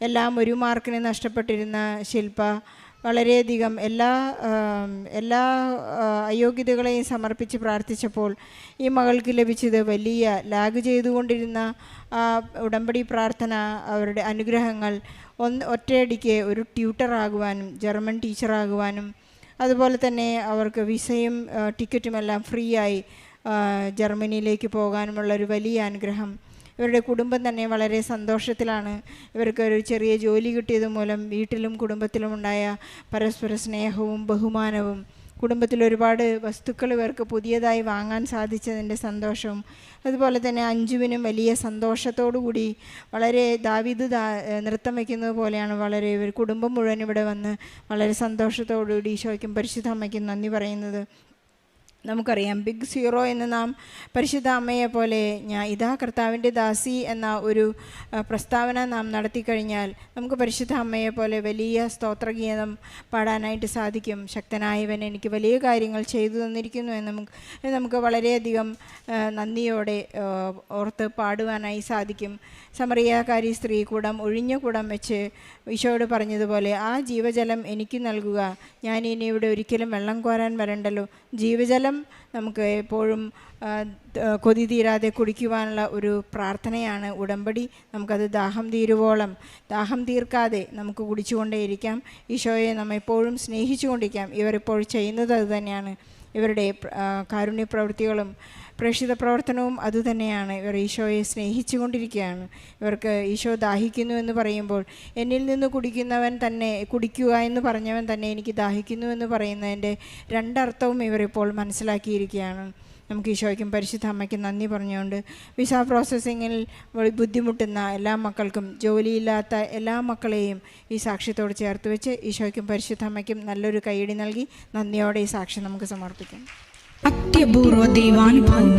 എല്ലാം ഒരു മാർക്കിന് നഷ്ടപ്പെട്ടിരുന്ന ശില്പ വളരെയധികം എല്ലാ അയോഗ്യതകളെയും സമർപ്പിച്ച് പ്രാർത്ഥിച്ചപ്പോൾ ഈ മകൾക്ക് ലഭിച്ചത് വലിയ ലാഗ് ചെയ്തുകൊണ്ടിരുന്ന ഉടമ്പടി പ്രാർത്ഥന, അവരുടെ അനുഗ്രഹങ്ങൾ ഒറ്റയടിക്ക് ഒരു ട്യൂട്ടറാകുവാനും ജർമ്മൻ ടീച്ചറാകുവാനും അതുപോലെ തന്നെ അവർക്ക് വിസയും ടിക്കറ്റുമെല്ലാം ഫ്രീ ആയി ജർമ്മനിയിലേക്ക് പോകാനുമുള്ളൊരു വലിയ അനുഗ്രഹം. ഇവരുടെ കുടുംബം തന്നെ വളരെ സന്തോഷത്തിലാണ്. ഇവർക്കൊരു ചെറിയ ജോലി കിട്ടിയത് മൂലം വീട്ടിലും കുടുംബത്തിലും ഉണ്ടായ പരസ്പര സ്നേഹവും ബഹുമാനവും, കുടുംബത്തിൽ ഒരുപാട് വസ്തുക്കൾ ഇവർക്ക് പുതിയതായി വാങ്ങാൻ സാധിച്ചതിൻ്റെ സന്തോഷവും, അതുപോലെ തന്നെ അഞ്ജുവിനും വലിയ സന്തോഷത്തോടു കൂടി വളരെ ദാവീദ് നൃത്തം വയ്ക്കുന്നത് പോലെയാണ് വളരെ ഇവർ കുടുംബം മുഴുവൻ ഇവിടെ വന്ന് വളരെ സന്തോഷത്തോടുകൂടി ഈശോയ്ക്കും പരിശുദ്ധ അമ്മയ്ക്കും നന്ദി പറയുന്നത്. നമുക്കറിയാം ബിഗ് സീറോ എന്ന് നാം പരിശുദ്ധ അമ്മയെ പോലെ ഇതാ കർത്താവിൻ്റെ ദാസി എന്ന ഒരു പ്രസ്താവന നാം നടത്തിക്കഴിഞ്ഞാൽ നമുക്ക് പരിശുദ്ധ അമ്മയെ പോലെ വലിയ സ്തോത്രഗീതം പാടാനായിട്ട് സാധിക്കും. ശക്തനായവൻ എനിക്ക് വലിയ കാര്യങ്ങൾ ചെയ്തു തന്നിരിക്കുന്നു എന്ന് നമുക്ക് വളരെയധികം നന്ദിയോടെ ഓർത്ത് പാടുവാനായി സാധിക്കും. സമറിയാക്കാരി സ്ത്രീ ഒഴിഞ്ഞ കുടം വെച്ച് ഈശോയോട് പറഞ്ഞതുപോലെ ആ ജീവജലം എനിക്ക് നൽകുക, ഞാൻ ഇനി ഇവിടെ ഒരിക്കലും വെള്ളം കോരാൻ വരണ്ടല്ലോ. ജീവജലം നമുക്ക് എപ്പോഴും കൊതി തീരാതെ കുടിക്കുവാനുള്ള ഒരു പ്രാർത്ഥനയാണ് ഉടമ്പടി. നമുക്കത് ദാഹം തീർക്കാതെ നമുക്ക് കുടിച്ചുകൊണ്ടേയിരിക്കാം. ഈശോയെ നമ്മെപ്പോഴും സ്നേഹിച്ചുകൊണ്ടിരിക്കാം. ഇവരിപ്പോൾ ചെയ്യുന്നത് അതുതന്നെയാണ്. ഇവരുടെ കാരുണ്യപ്രവൃത്തികളും പ്രേക്ഷിത പ്രവർത്തനവും അതുതന്നെയാണ്. ഇവർ ഈശോയെ സ്നേഹിച്ചു കൊണ്ടിരിക്കുകയാണ്. ഇവർക്ക് ഈശോ ദാഹിക്കുന്നു എന്ന് പറയുമ്പോൾ എന്നിൽ നിന്ന് കുടിക്കുന്നവൻ തന്നെ കുടിക്കുക എന്ന് പറഞ്ഞവൻ തന്നെ എനിക്ക് ദാഹിക്കുന്നു എന്ന് പറയുന്നതിൻ്റെ 2 അർത്ഥവും ഇവരിപ്പോൾ മനസ്സിലാക്കിയിരിക്കുകയാണ്. നമുക്ക് ഈശോയ്ക്കും പരിശുദ്ധ അമ്മയ്ക്കും നന്ദി പറഞ്ഞുകൊണ്ട് വിസ പ്രോസസ്സിങ്ങിൽ ബുദ്ധിമുട്ടുന്ന എല്ലാ മക്കൾക്കും, ജോലിയില്ലാത്ത എല്ലാ മക്കളെയും ഈ സാക്ഷ്യത്തോട് ചേർത്ത് വെച്ച് ഈശോയ്ക്കും പരിശുദ്ധ അമ്മയ്ക്കും നല്ലൊരു കൈയടി നൽകി നന്ദിയോടെ ഈ സാക്ഷ്യം നമുക്ക് സമർപ്പിക്കാം. അത്യപൂർവ ദൈവാനുഭവം.